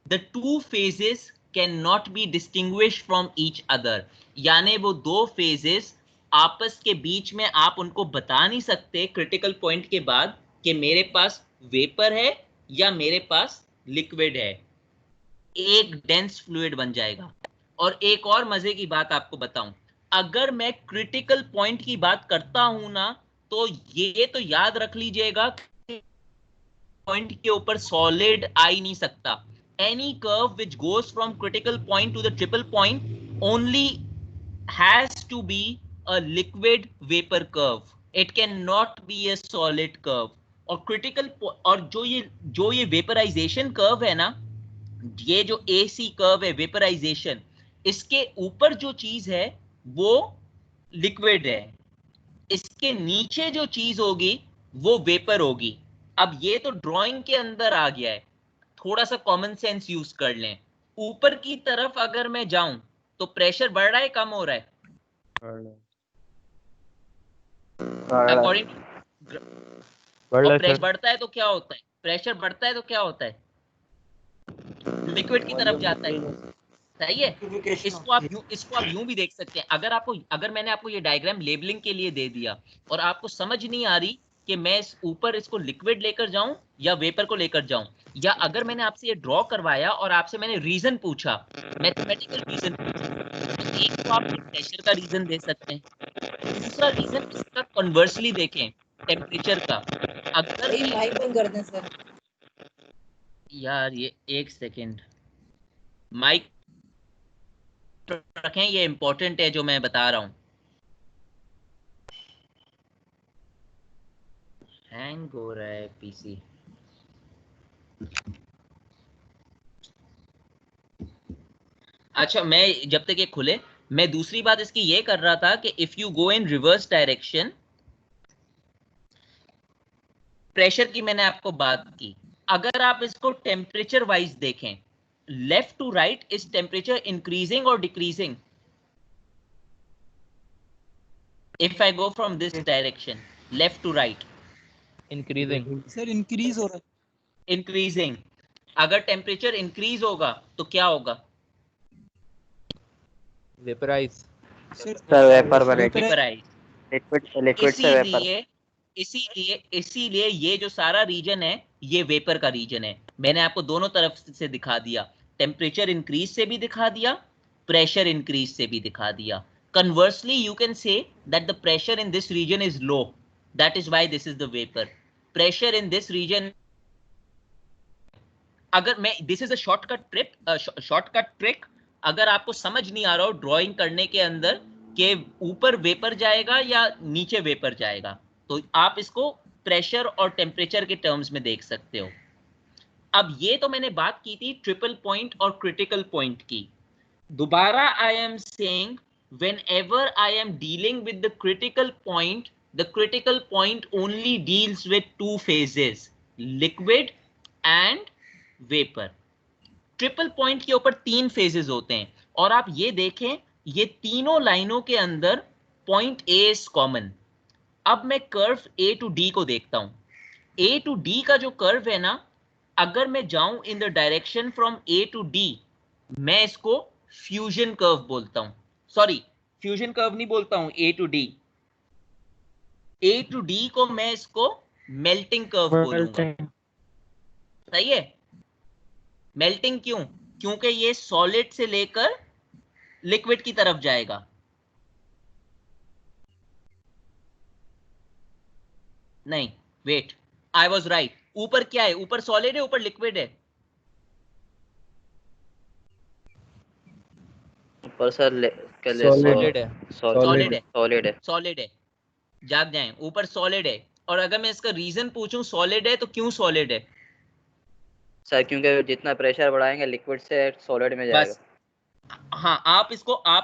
Speaker 1: the two phases cannot be distinguished from each other. यानी वो दो फेजेस आपस के बीच में आप उनको बता नहीं सकते क्रिटिकल पॉइंट के बाद कि मेरे पास वेपर है या मेरे पास लिक्विड है. एक डेंस फ्लूइड बन जाएगा. और एक और मजे की बात आपको बताऊं, अगर मैं क्रिटिकल पॉइंट की बात करता हूं ना, तो ये तो याद रख लीजिएगा, पॉइंट के ऊपर सॉलिड आ ही नहीं सकता. Any curve which goes from critical point to the triple point only has to be a liquid vapour curve. It can not be a solid curve. और क्रिटिकल और जो ये वेपराइजेशन कर्व है ना, ये जो AC कर्व है vaporisation, इसके ऊपर जो चीज है वो लिक्विड है, इसके नीचे जो चीज होगी वो वेपर होगी. अब ये तो ड्राइंग के अंदर आ गया है, थोड़ा सा कॉमन सेंस यूज कर लें. ऊपर की तरफ अगर मैं जाऊं तो प्रेशर बढ़ रहा है, कम हो रहा है? अकॉर्डिंग प्रेशर बढ़ता है तो क्या होता है? प्रेशर बढ़ता है तो क्या होता है? लिक्विड की तरफ जाता है. सही है. इसको आप यूं भी देख सकते हैं. अगर मैंने आपको ये डायग्राम लेबलिंग के लिए दे दिया और आपको समझ नहीं आ रही कि मैं ऊपर इसको लिक्विड लेकर जाऊं या वेपर को लेकर जाऊं, या अगर मैंने आपसे ये ड्रॉ करवाया और आपसे मैंने रीजन पूछा, मैथमेटिकल रीजन पूछा, तो एक तो आप प्रेशर का रीजन दे सकते हैं, दूसरा रीजन इसका कन्वर्सली देखें टेम्परेचर का. अगर
Speaker 6: माइक बंद कर दें सर.
Speaker 1: यार ये एक सेकेंड, माइक रखें, ये इंपॉर्टेंट है जो मैं बता रहा हूं। हैंग हो रहा है पीसी। अच्छा, मैं जब तक ये खुले, मैं दूसरी बात इसकी ये कर रहा था कि if you go in reverse direction, pressure की मैंने आपको बात की, अगर आप इसको टेम्परेचर वाइज देखें, left to right is temperature increasing और decreasing? If I go from this direction left to right,
Speaker 5: increasing
Speaker 3: sir increase हो रहा है।
Speaker 1: इंक्रीजिंग। अगर टेम्परेचर इंक्रीज होगा तो क्या होगा?
Speaker 5: वेपराइज
Speaker 3: सर
Speaker 2: वेपर बनेगी,
Speaker 1: वेपराइज।
Speaker 2: लिक्विड से वेपर।
Speaker 1: इसीलिए ये जो सारा रीजन है ये वेपर का रीजन है। मैंने आपको दोनों तरफ से दिखा दिया, टेम्परेचर इंक्रीज से भी दिखा दिया, प्रेशर इंक्रीज से भी दिखा दिया। Conversely, you can say that the pressure in this region is low. That is why this is the vapor. Pressure in this region, अगर मैं, this is a shortcut trick, अगर आपको समझ नहीं आ रहा हो ड्राइंग करने के अंदर कि ऊपर वेपर जाएगा या नीचे वेपर जाएगा, तो आप इसको प्रेशर और टेम्परेचर के टर्म्स में देख सकते हो। अब ये तो मैंने बात की थी ट्रिपल पॉइंट और क्रिटिकल पॉइंट की। दोबारा I am saying, whenever I am dealing with the critical point only deals with two phases, liquid and vapor. Triple point के ऊपर 3 फेजेस होते हैं, और आप ये देखें ये तीनों लाइनों के अंदर पॉइंट A इज कॉमन। अब मैं कर्व A to D को देखता हूं। A to D का जो कर्व है ना, अगर मैं जाऊं in the direction from A to D, मैं इसको फ्यूजन कर्व बोलता हूं। सॉरी, फ्यूजन कर्व नहीं बोलता हूं, A to D। A to D को मैं इसको मेल्टिंग कर्व बोलूंगा। सही है? मेल्टिंग क्यों? क्योंकि ये सॉलिड से लेकर लिक्विड की तरफ जाएगा। नहीं, वेट, आई वाज राइट। ऊपर क्या है? ऊपर सॉलिड है, ऊपर लिक्विड है।
Speaker 2: ऊपर सर
Speaker 5: सॉलिड है
Speaker 1: सॉलिड है। जाग जाएं, ऊपर सॉलिड है। और अगर मैं इसका रीजन पूछूं सॉलिड है, तो क्यों सॉलिड है?
Speaker 2: सर क्योंकि जितना प्रेशर बढ़ाएंगे लिक्विड से सॉलिड में जाएगा।
Speaker 1: बस, हाँ, आप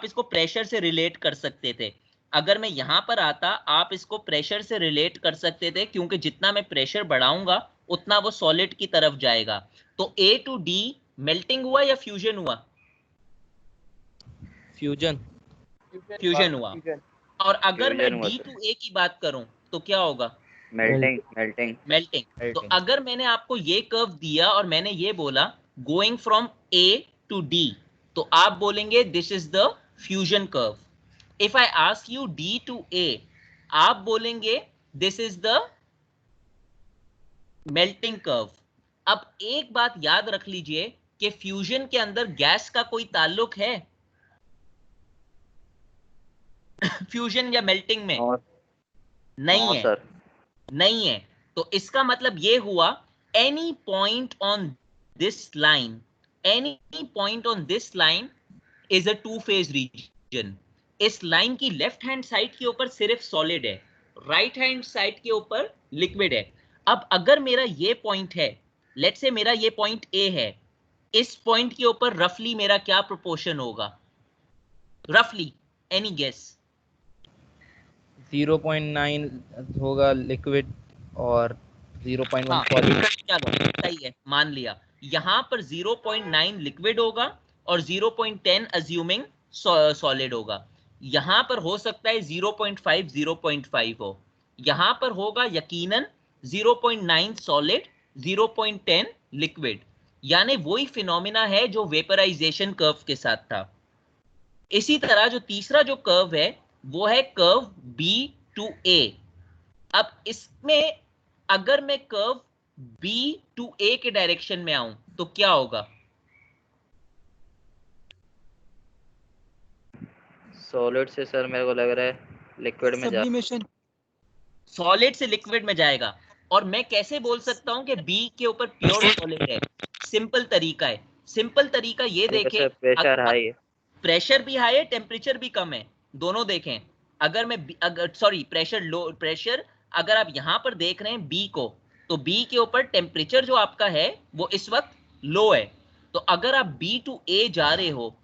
Speaker 1: इसको प्रेशर से रिलेट कर सकते थे। अगर मैं यहां पर आता, आप इसको प्रेशर से रिलेट कर सकते थे, क्योंकि जितना मैं प्रेशर बढ़ाऊंगा उतना वो सॉलिड की तरफ जाएगा। तो A to D मेल्टिंग हुआ या फ्यूजन हुआ? फ्यूजन हुआ। और अगर मैं D to A की बात करूं तो क्या होगा? मेल्टिंग। तो अगर मैंने आपको ये कर्व दिया और मैंने ये बोला going from A to D, तो आप बोलेंगे this is the fusion curve. If I ask you D to A, आप बोलेंगे this is the melting curve. अब एक बात याद रख लीजिए कि फ्यूजन के अंदर गैस का कोई ताल्लुक है फ्यूजन या मेल्टिंग में? नहीं है सर, नहीं है। तो इसका मतलब ये हुआ any point on this line, is a two phase region. इस लाइन की लेफ्ट हैंड साइड के ऊपर सिर्फ सॉलिड है, राइट हैंड साइड के ऊपर लिक्विड है। अब अगर मेरा ये पॉइंट है, लेट्स से मेरा ये पॉइंट A है, इस पॉइंट के ऊपर रफली मेरा क्या प्रोपोर्शन होगा? रफली एनी गेस?
Speaker 5: 0.9 होगा लिक्विड और 0.1 सॉलिड।
Speaker 1: चलो सही है, मान लिया। यहां पर 0.9 लिक्विड होगा और 0.10 अज्यूमिंग सॉलिड होगा। यहां पर हो सकता है 0.5 0.5 हो। यहां पर होगा यकीनन 0.9 सॉलिड 0.10 लिक्विड। यानी वही फिनोमिना है जो वेपराइजेशन कर्व के साथ था। इसी तरह जो तीसरा जो कर्व है वो है कर्व B to A। अब इसमें अगर मैं कर्व B to A के डायरेक्शन में आऊं तो क्या होगा?
Speaker 2: सॉलिड से सर मेरे को लग रहा है लिक्विड में
Speaker 3: सब्लिमेशन।
Speaker 1: सॉलिड से लिक्विड में जाएगा। और मैं कैसे बोल सकता हूं कि B के ऊपर प्योर सॉलिड है? सिंपल तरीका है। सिंपल तरीका ये देखें,
Speaker 5: प्रेशर हाई है,
Speaker 1: प्रेशर भी हाई है, टेम्परेचर भी कम है, दोनों देखें। अगर सॉरी प्रेशर लो, प्रेशर अगर आप यहां पर देख रहे हैं बी को, तो बी के ऊपर टेम्परेचर जो आपका है वो इस वक्त लो है। तो अगर आप बी टू ए जा रहे हो,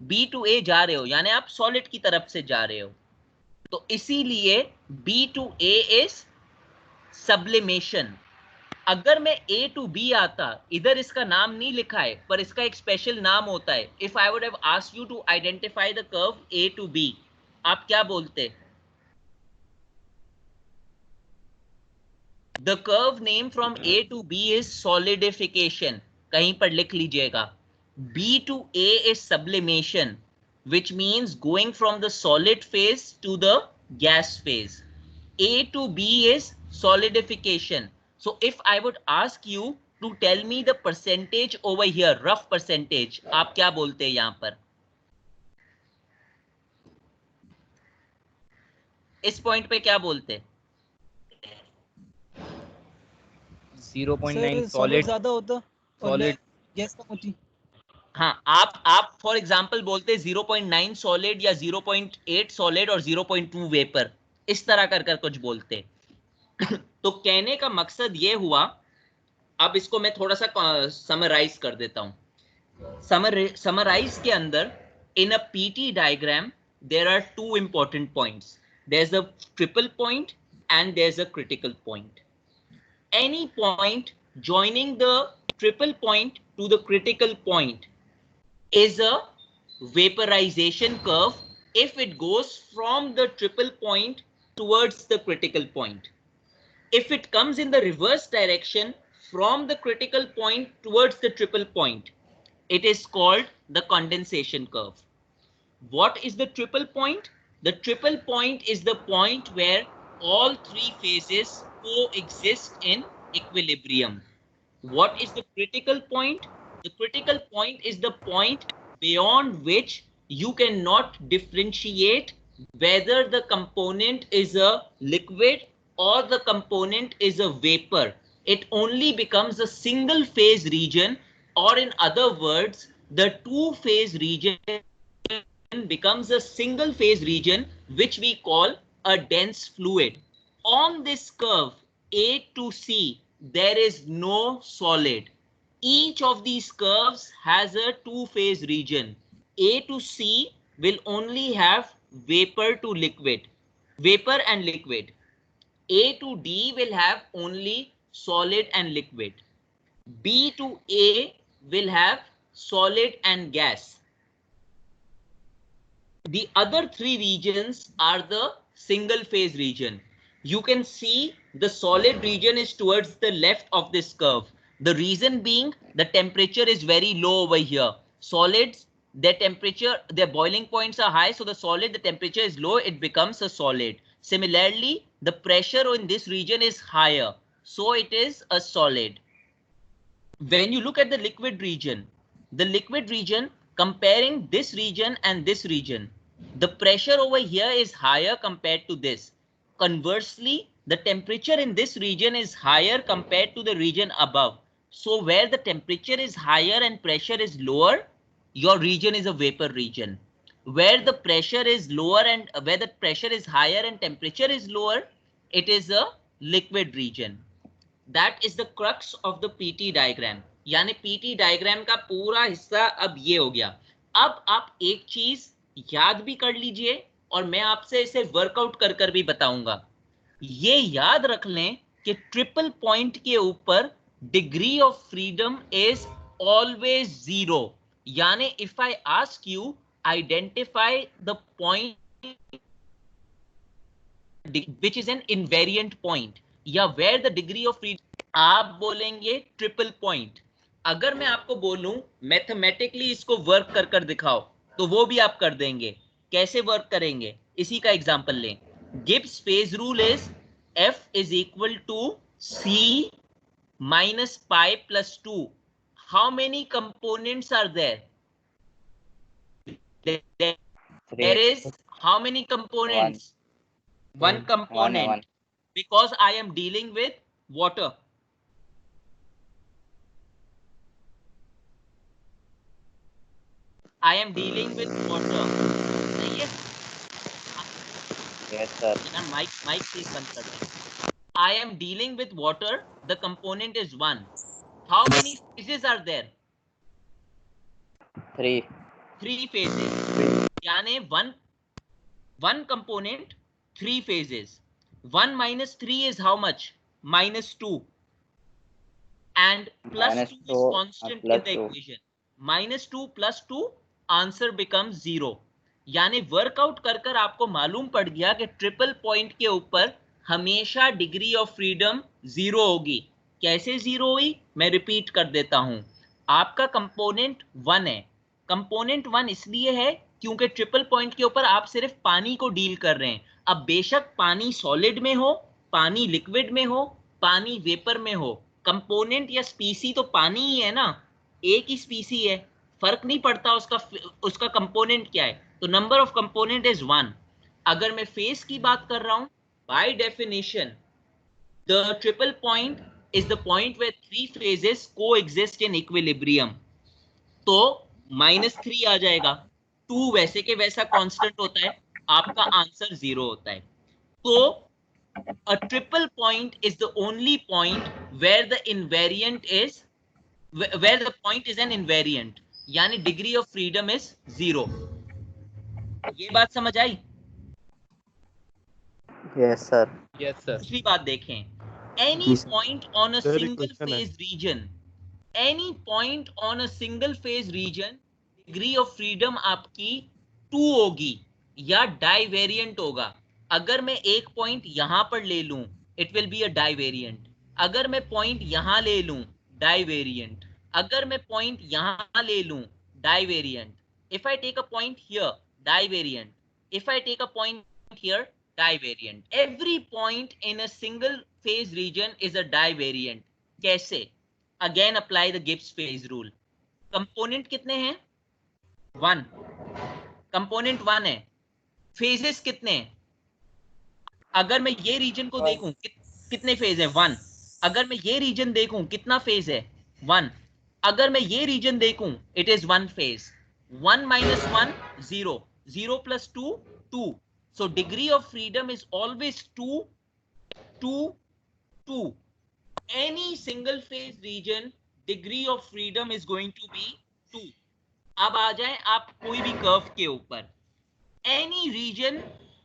Speaker 1: बी टू ए जा रहे हो यानी आप सॉलिड की तरफ से जा रहे हो, तो इसीलिए B to A is sublimation. अगर मैं ए टू बी आता, इधर इसका नाम नहीं लिखा है पर इसका एक स्पेशल नाम होता है। If I would have asked you to identify the curve A to B, आप क्या बोलते? The curve name from A to B is solidification, कहीं पर लिख लीजिएगा। B to A is sublimation, which means going from the solid phase to the gas phase. A to B is solidification. So if I would ask you to tell me the percentage over here, rough percentage, आप क्या बोलते हैं यहां पर? इस point पे क्या बोलते?
Speaker 5: 0.9 सॉलिड,
Speaker 3: ज्यादा होता
Speaker 5: सॉलिड
Speaker 3: गैस कम होती।
Speaker 1: हाँ, आप फॉर एग्जांपल बोलते 0.9 सॉलिड या 0.8 सॉलिड और 0.2 वेपर, इस तरह कर कुछ बोलते। तो कहने का मकसद ये हुआ, अब इसको मैं थोड़ा सा समराइज कर देता हूं। समराइज के अंदर, in a P T diagram there are two important points, there is a triple point and there is a critical point. Any point joining the triple point to the critical point is a vaporization curve if it goes from the triple point towards the critical point. If it comes in the reverse direction from the critical point towards the triple point, it is called the condensation curve. What is the triple point? The triple point is the point where all three phases coexist in equilibrium. What is the critical point? The critical point is the point beyond which you cannot differentiate whether the component is a liquid or the component is a vapor. It only becomes a single phase region, or in other words, the two phase region becomes a single phase region, which we call a dense fluid. On this curve A to C, there is no solid. Each of these curves has a two-phase region. A to C will only have vapor to liquid, vapor and liquid. A to D will have only solid and liquid. B to A will have solid and gas. The other three regions are the single phase region. You can see the solid region is towards the left of this curve. The reason being the temperature is very low over here. Solids, their temperature, their boiling points are high. So the solid, the temperature is low, it becomes a solid. Similarly, the pressure in this region is higher. So it is a solid. When you look at the liquid region, comparing this region and this region, the pressure over here is higher compared to this. Conversely, the temperature in this region is higher compared to the region above. So where the temperature is higher and pressure is lower, your region is a vapor region. Where the pressure is lower and where the pressure is higher and temperature is lower, it is a liquid region. That is the crux of the PT diagram. यानी PT diagram का पूरा हिस्सा अब ये हो गया। अब आप एक चीज याद भी कर लीजिए और मैं आपसे इसे वर्कआउट कर भी बताऊंगा। ये याद रख लें कि ट्रिपल पॉइंट के ऊपर degree of freedom is always zero. यानी if I ask you identify the point which is an invariant point या where the degree of freedom, आप बोलेंगे ट्रिपल पॉइंट। अगर मैं आपको बोलूं मैथमेटिकली इसको वर्क कर दिखाओ, तो वो भी आप कर देंगे। कैसे वर्क करेंगे, इसी का एग्जांपल लें। Gibbs phase rule is F is equal to C minus pi plus 2. How many components are there? There is how many components? One component. Because I am dealing with water. I am dealing with water. सही है?
Speaker 2: Yes, sir.
Speaker 1: यार mic please बंद कर दें. I am dealing with water. The component is 1. How many phases are there?
Speaker 2: 3.
Speaker 1: 3 phases. यानी one component, 3 phases. 1 minus 3 is how much? Minus 2. And plus
Speaker 2: Minus
Speaker 1: 2 is
Speaker 2: 2
Speaker 1: constant
Speaker 2: plus
Speaker 1: in the
Speaker 2: 2.
Speaker 1: equation. Minus 2 plus 2, answer becomes 0. यानी workout कर कर आपको मालूम पड़ गया कि triple point के ऊपर हमेशा डिग्री ऑफ फ्रीडम 0 होगी. कैसे 0 हुई? मैं रिपीट कर देता हूं. आपका कंपोनेंट 1 है. कंपोनेंट 1 इसलिए है क्योंकि ट्रिपल पॉइंट के ऊपर आप सिर्फ पानी को डील कर रहे हैं. अब बेशक पानी सॉलिड में हो, पानी लिक्विड में हो, पानी वेपर में हो, कंपोनेंट या स्पीसी तो पानी ही है ना. एक ही स्पीसी है, फर्क नहीं पड़ता उसका कंपोनेंट क्या है. तो नंबर ऑफ कंपोनेंट इज 1. अगर मैं फेज की बात कर रहा हूं, by definition the triple point is the point where 3 phases coexist in equilibrium. तो -3 आ जाएगा. 2 वैसे के वैसा कांस्टेंट होता है, आपका आंसर 0 होता है. तो a triple point is the only point where the invariant is where the point is an invariant. यानी डिग्री ऑफ फ्रीडम इज 0. ये बात समझ आई?
Speaker 2: Yes, sir.
Speaker 5: Yes, sir.
Speaker 1: दूसरी बात देखें. Any point on a
Speaker 4: Sir, एक
Speaker 1: single
Speaker 4: question है.
Speaker 1: phase region, any point on a single phase region, degree of freedom आपकी 2 होगी या डाइवेरिएंट होगा. अगर मैं एक पॉइंट यहां पर ले लूं, इट विल बी अ डाइवेरिएंट. अगर मैं पॉइंट यहां ले लूं, डाइवेरिएंट. अगर मैं पॉइंट यहां ले लूं, डाइवेरिएंट. If I take a point here, divariant. If I take a point here, divariant. Every point in a single phase region is a divariant. कैसे? Again apply the Gibbs phase rule. Component कितने हैं? 1. Component 1 है. Phases कितने हैं? अगर मैं ये reason को देखूं, कितने फेज है? 1. अगर मैं ये रीजन देखूं, कितना फेज है? 1. अगर मैं ये रीजन देखूं, it is 1 phase. 1 minus 1, 0. 0 plus 2, 2. So degree of freedom is always 2, 2, 2. Any single phase region, degree of freedom is going to be 2. अब आ जाएं आप कोई भी कर्व के ऊपर. Any region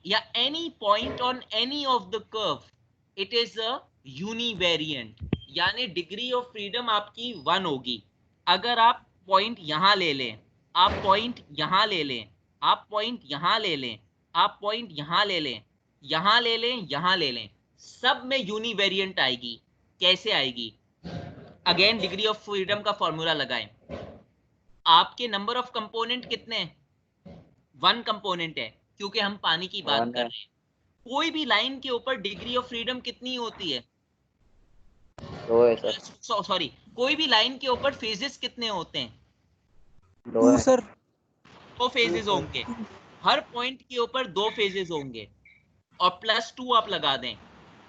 Speaker 1: या any point on any of the curve, it is a univariant. यानी degree of freedom आपकी 1 होगी. अगर आप पॉइंट यहां ले लें, आप पॉइंट यहां ले लें, आप पॉइंट यहां ले लें, आप पॉइंट यहां ले लें, यहां ले लें, यहां ले लें, सब में यूनिवेरिएंट आएगी. कैसे आएगी? अगेन डिग्री ऑफ फ्रीडम का फॉर्मूला लगाएं. आपके नंबर ऑफ कंपोनेंट कितने हैं? 1 कंपोनेंट है क्योंकि हम पानी की बात कर रहे हैं. कोई भी लाइन के ऊपर डिग्री ऑफ फ्रीडम कितनी होती है?
Speaker 2: 2 है सर.
Speaker 1: सॉरी, कोई भी लाइन के ऊपर फेजेस कितने होते हैं?
Speaker 2: 2
Speaker 3: सर.
Speaker 1: 2 फेजेस होंगे. हर पॉइंट के ऊपर 2 फेजेस होंगे और +2 आप लगा दें.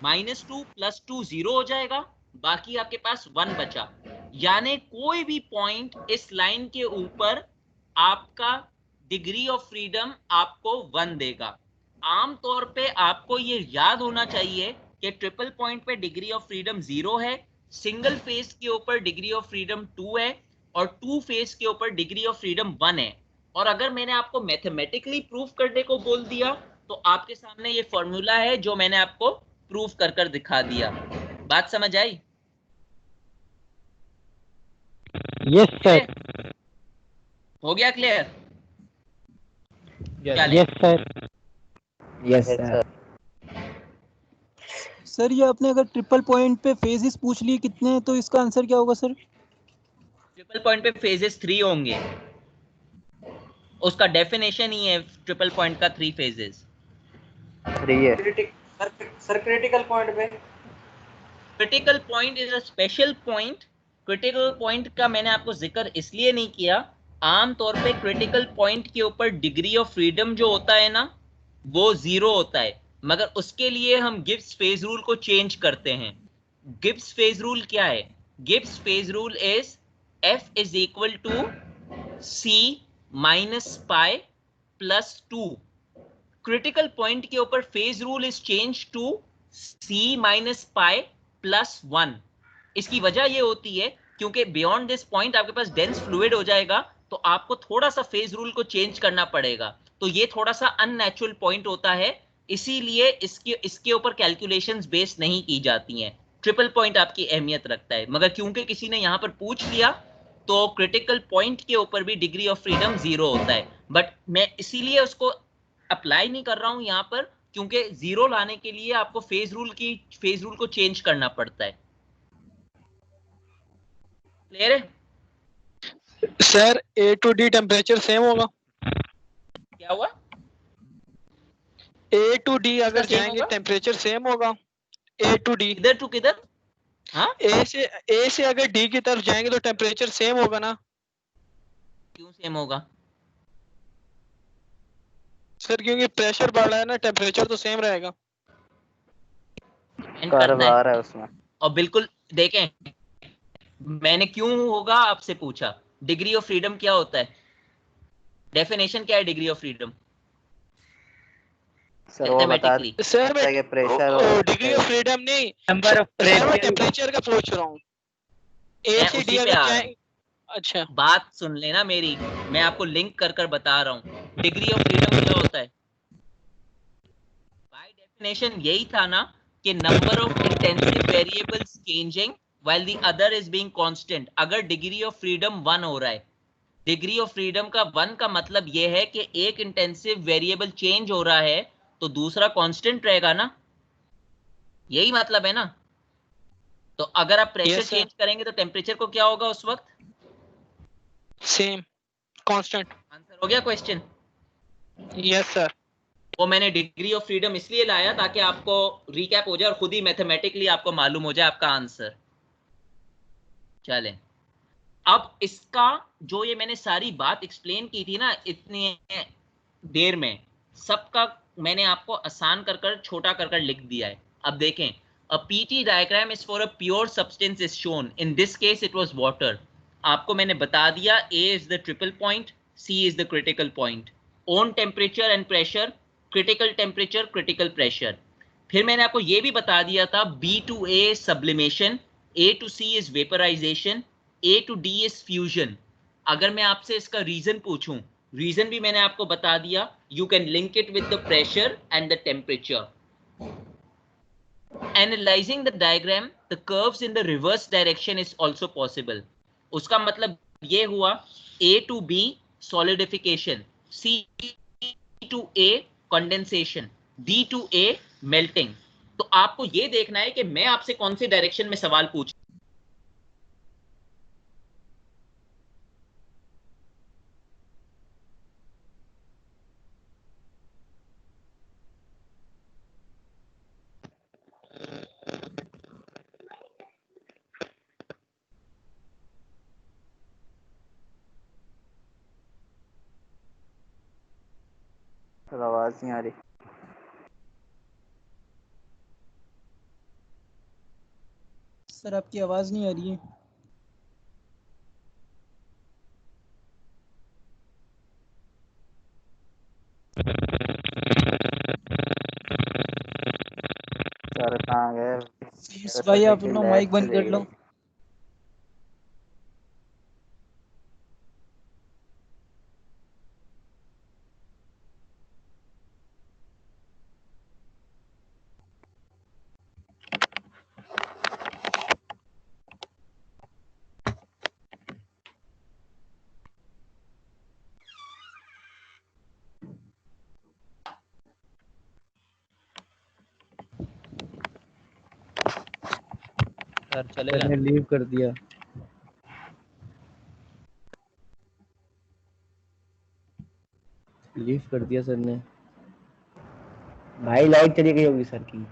Speaker 1: -2 + 2 0 हो जाएगा. बाकी आपके पास 1 बचा. यानी कोई भी पॉइंट इस लाइन के ऊपर आपका डिग्री ऑफ फ्रीडम आपको 1 देगा. आमतौर पे आपको ये याद होना चाहिए कि ट्रिपल पॉइंट पे डिग्री ऑफ फ्रीडम 0 है, सिंगल फेज के ऊपर डिग्री ऑफ फ्रीडम 2 है और 2 फेज के ऊपर डिग्री ऑफ फ्रीडम 1 है. और अगर मैंने आपको मैथमेटिकली प्रूफ करने को बोल दिया तो आपके सामने ये फॉर्मूला है जो मैंने आपको प्रूफ कर कर दिखा दिया. बात समझ आई?
Speaker 6: Yes sir.
Speaker 1: हो गया clear?
Speaker 6: Yes sir. Yes sir.
Speaker 3: Sir ये आपने अगर ट्रिपल पॉइंट पे फेजेस पूछ लिए कितने हैं तो इसका आंसर क्या होगा सर?
Speaker 1: ट्रिपल पॉइंट पे फेजेस 3 होंगे. उसका डेफिनेशन ही है ट्रिपल पॉइंट का 3 फेजेस.
Speaker 2: 3 है
Speaker 7: सर. क्रिटिकल पॉइंट पे
Speaker 1: critical point is a special point. Critical point का मैंने आपको जिक्र इसलिए नहीं किया. आमतौर पे क्रिटिकल पॉइंट के ऊपर डिग्री ऑफ फ्रीडम जो होता है ना, वो 0 होता है. मगर उसके लिए हम गिब्स फेज रूल को चेंज करते हैं. गिब्स फेज रूल क्या है? Gibbs phase rule is F is equal to C minus pi plus 2। Critical point के ऊपर phase rule is change to C minus pi plus 1। इसकी वजह ये होती है क्योंकि बियॉन्ड दिस पॉइंट आपके पास डेंस फ्लूइड हो जाएगा, तो आपको थोड़ा सा फेज रूल को चेंज करना पड़ेगा। तो ये थोड़ा सा अननेचुरल पॉइंट होता है, इसीलिए इसके ऊपर कैलकुलेशंस बेस नहीं की जाती हैं। ट्रिपल पॉइंट आपकी अहमियत रखता है, मगर क्योंकि किसी ने यहां पर पूछ लिया तो क्रिटिकल पॉइंट के ऊपर भी डिग्री ऑफ फ्रीडम 0 होता है। बट मैं इसीलिए उसको अप्लाई नहीं कर रहा हूं यहां पर, क्योंकि 0 लाने के लिए आपको फेज रूल को चेंज करना पड़ता है। क्लियर है
Speaker 8: sir? A to D temperature same होगा?
Speaker 1: क्या हुआ?
Speaker 8: ए टू डी अगर
Speaker 1: same
Speaker 8: जाएंगे
Speaker 1: होगा?
Speaker 8: टेम्परेचर सेम होगा? ए टू डी,
Speaker 1: किधर टू किधर? हाँ,
Speaker 8: ए से अगर डी की तरफ जाएंगे तो टेम्परेचर सेम होगा ना?
Speaker 1: क्यों सेम होगा?
Speaker 8: सर क्योंकि प्रेशर बढ़ रहा है ना, टेम्परेचर तो सेम रहेगा।
Speaker 1: Depend करता है उसमें। और बिल्कुल देखें, मैंने क्यों होगा आपसे पूछा। डिग्री ऑफ फ्रीडम क्या होता है? डेफिनेशन क्या है degree of freedom? Mathematically
Speaker 8: sir मैं प्रेशर डिग्री ऑफ फ्रीडम नहीं, नंबर ऑफ टेम्परेचर का पूछ रहा हूँ। ए से डी अगर जाए, अच्छा
Speaker 1: बात सुन लेना मेरी, मैं आपको लिंक कर कर बता रहा हूँ। डिग्री ऑफ फ्रीडम क्या होता है? बाय डेफिनेशन यही था ना कि number of intensive variables changing while the other is being constant. अगर डिग्री ऑफ फ्रीडम 1 हो रहा है, डिग्री ऑफ फ्रीडम का 1 का मतलब यह है कि एक इंटेंसिव वेरिएबल चेंज हो रहा है तो दूसरा कांस्टेंट रहेगा ना, यही मतलब है ना। तो अगर आप प्रेशर चेंज करेंगे तो टेम्परेचर को क्या होगा उस वक्त?
Speaker 8: Same, constant.
Speaker 1: आंसर हो गया क्वेश्चन?
Speaker 8: Yes sir.
Speaker 1: वो मैंने डिग्री ऑफ फ्रीडम इसलिए लाया ताकि आपको रिकैप हो जाए और खुद ही मैथमेटिकली आपको मालूम हो जाए आपका आंसर। चलें, अब इसका जो ये मैंने सारी बात एक्सप्लेन की थी ना इतनी देर में, सबका मैंने आपको आसान कर कर छोटा कर कर लिख दिया है। अब देखें, a PT diagram is for a pure substance is shown. In this case it was water. आपको मैंने बता दिया A is the triple point, C is the critical point. On temperature and pressure, critical temperature, critical pressure. फिर मैंने आपको ये भी बता दिया था B to A is sublimation, A to C is vaporization, A to D is fusion. अगर मैं आपसे इसका रीजन पूछूं, रीजन भी मैंने आपको बता दिया। You can link it with the pressure and the temperature. Analyzing the diagram, the curves in the reverse direction is also possible. उसका मतलब ये हुआ A to B solidification, C to A condensation, D to A melting. तो आपको ये देखना है कि मैं आपसे कौन से डायरेक्शन में सवाल पूछ।
Speaker 6: आवाज नहीं आ रही
Speaker 3: सर, आपकी आवाज नहीं आ रही है।
Speaker 6: सर कहाँ गए?
Speaker 3: भाई आप अपना माइक बंद कर लो।
Speaker 5: सर चलेगा?
Speaker 6: मैंने लीव कर दिया। लीव कर दिया सर ने। भाई लाइट चली गई होगी सर की।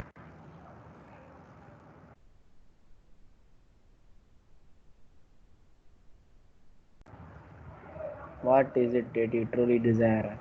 Speaker 6: What is it that you truly desire?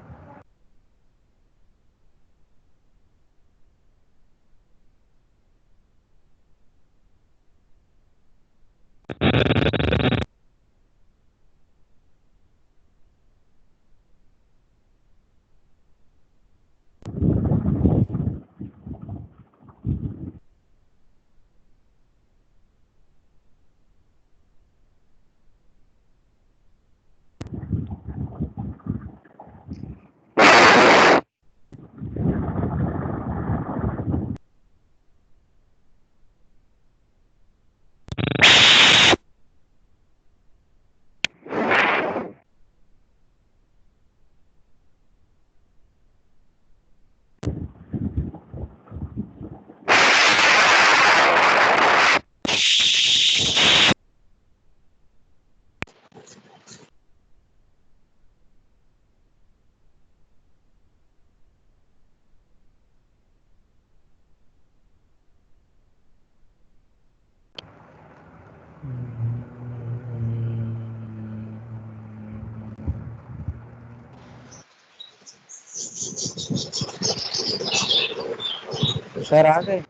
Speaker 6: Sir आ गए।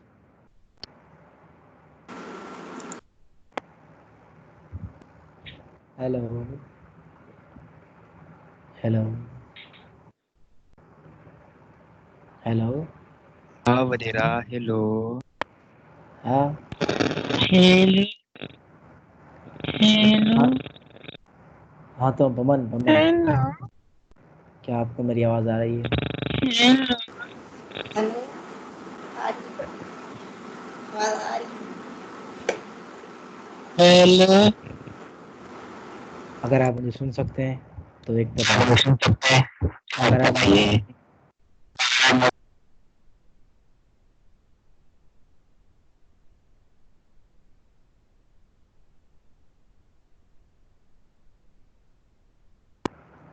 Speaker 6: Hello hello hello.
Speaker 9: हाँ वडेरा, हेलो।
Speaker 6: हाँ
Speaker 8: हेलो हेलो
Speaker 6: हाँ तो बमन बमन,
Speaker 8: हेलो
Speaker 6: क्या आपको मेरी आवाज आ रही है?
Speaker 8: हेलो। हेलो।
Speaker 6: अगर आप मुझे सुन सकते हैं तो एक बताइए। अगर आप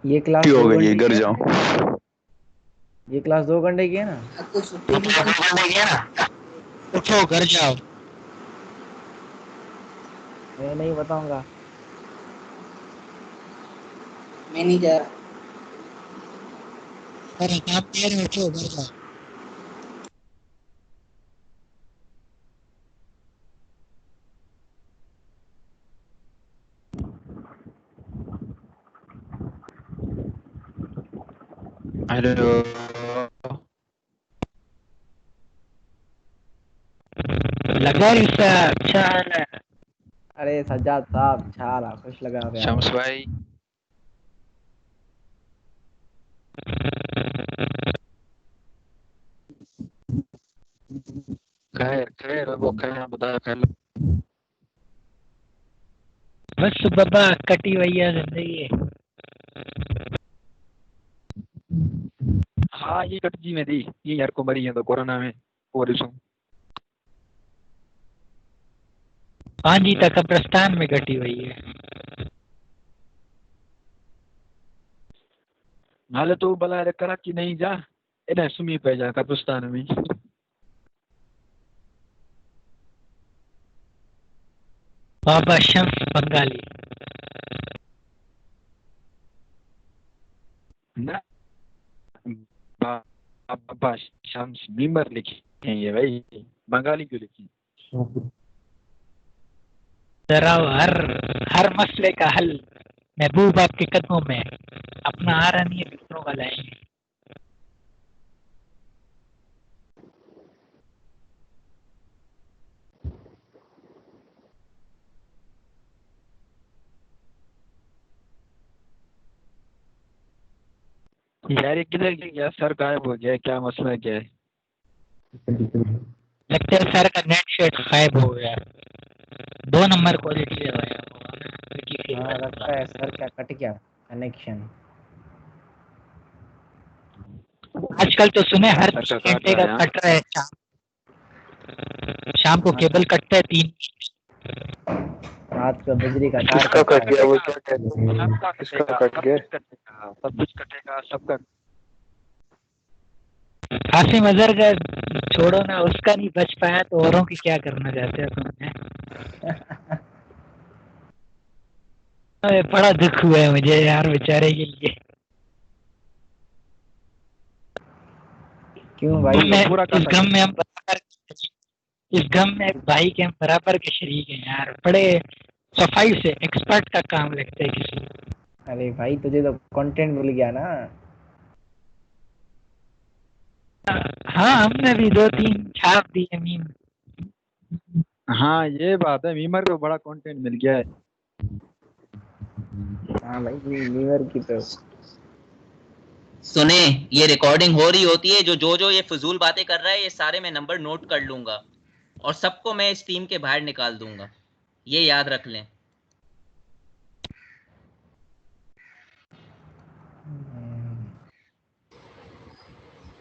Speaker 6: ये क्लास
Speaker 9: हो
Speaker 6: 2
Speaker 9: गई,
Speaker 6: घंटे
Speaker 9: घर
Speaker 6: की है
Speaker 9: जाओ।
Speaker 6: ना? ये क्लास 2 घंटे की है ना?
Speaker 8: उठो घर जाओ।
Speaker 6: मैं नहीं बताऊंगा।
Speaker 7: मैं नहीं जा रहा।
Speaker 8: अरे आप कह रहे हो उठो घर जाओ।
Speaker 9: हेलो।
Speaker 8: लगा रिश्ता अच्छा है।
Speaker 6: अरे सज्जाद साहब छाला खुश लगा हुआ है।
Speaker 9: शम्स भाई, खैर खैर वो खैर बता खैर।
Speaker 8: बस बाबा कटी हुई है जिंदगी।
Speaker 9: हाँ ये कटजी में थी, ये यार को मरी है तो कोरोना में और इसो।
Speaker 8: पांजी तक कब्रिस्तान में कटी हुई है।
Speaker 9: नाले तो भला रे कराची नहीं जा, इन्हें सुमी पे जा कब्रिस्तान में।
Speaker 8: बाबा शम्स बंगाली।
Speaker 9: ना बाबा शम्स बीमर लिखी है ये भाई, बंगाली क्यों लिखी?
Speaker 8: जरा हर हर मसले का हल महबूब आपके कदमों में, अपना आ रहा नहीं है दूसरों का लाएंगे।
Speaker 9: यार ये किधर गया? सर गायब हो गया, क्या मसला क्या है?
Speaker 8: लगता है सर का नेट शेट गायब हो गया। 2 नंबर क्वालिटी है भाई।
Speaker 6: हाँ लगता है सर क्या कट गया कनेक्शन।
Speaker 8: आजकल तो सुने हर
Speaker 9: सर
Speaker 8: 3 घंटे
Speaker 9: रहा
Speaker 8: का
Speaker 9: है।
Speaker 8: कट रहा है। शाम को केबल कटता है 3।
Speaker 6: रात का बिजली का तार
Speaker 9: किसका
Speaker 6: कटता
Speaker 9: कट गया?
Speaker 6: है।
Speaker 9: वो क्या कहते हैं? किसका कट गया? सब कुछ कटेगा, सबका।
Speaker 8: हासिम अजहर का छोड़ो ना, उसका नहीं बच पाया तो औरों की क्या करना चाहते हो तुमने? अरे बड़ा दुख हुआ है मुझे यार बेचारे के लिए।
Speaker 6: क्यों भाई?
Speaker 8: इस गम में हम बराबर, इस गम में भाई के हम बराबर के शरीक हैं यार। बड़े सफाई से एक्सपर्ट का काम लगता है किसी।
Speaker 6: अरे भाई तुझे तो कंटेंट मिल गया ना।
Speaker 8: हाँ हमने भी 2-3 छाप दिए मीम।
Speaker 9: हाँ ये बात है, मीमर को बड़ा कंटेंट मिल गया है।
Speaker 6: हाँ भाई लीवर की तो
Speaker 1: सुने, ये रिकॉर्डिंग हो रही होती है, जो ये फजूल बातें कर रहा है ये सारे मैं नंबर नोट कर लूंगा और सबको मैं इस टीम के बाहर निकाल दूंगा, ये याद रख लें।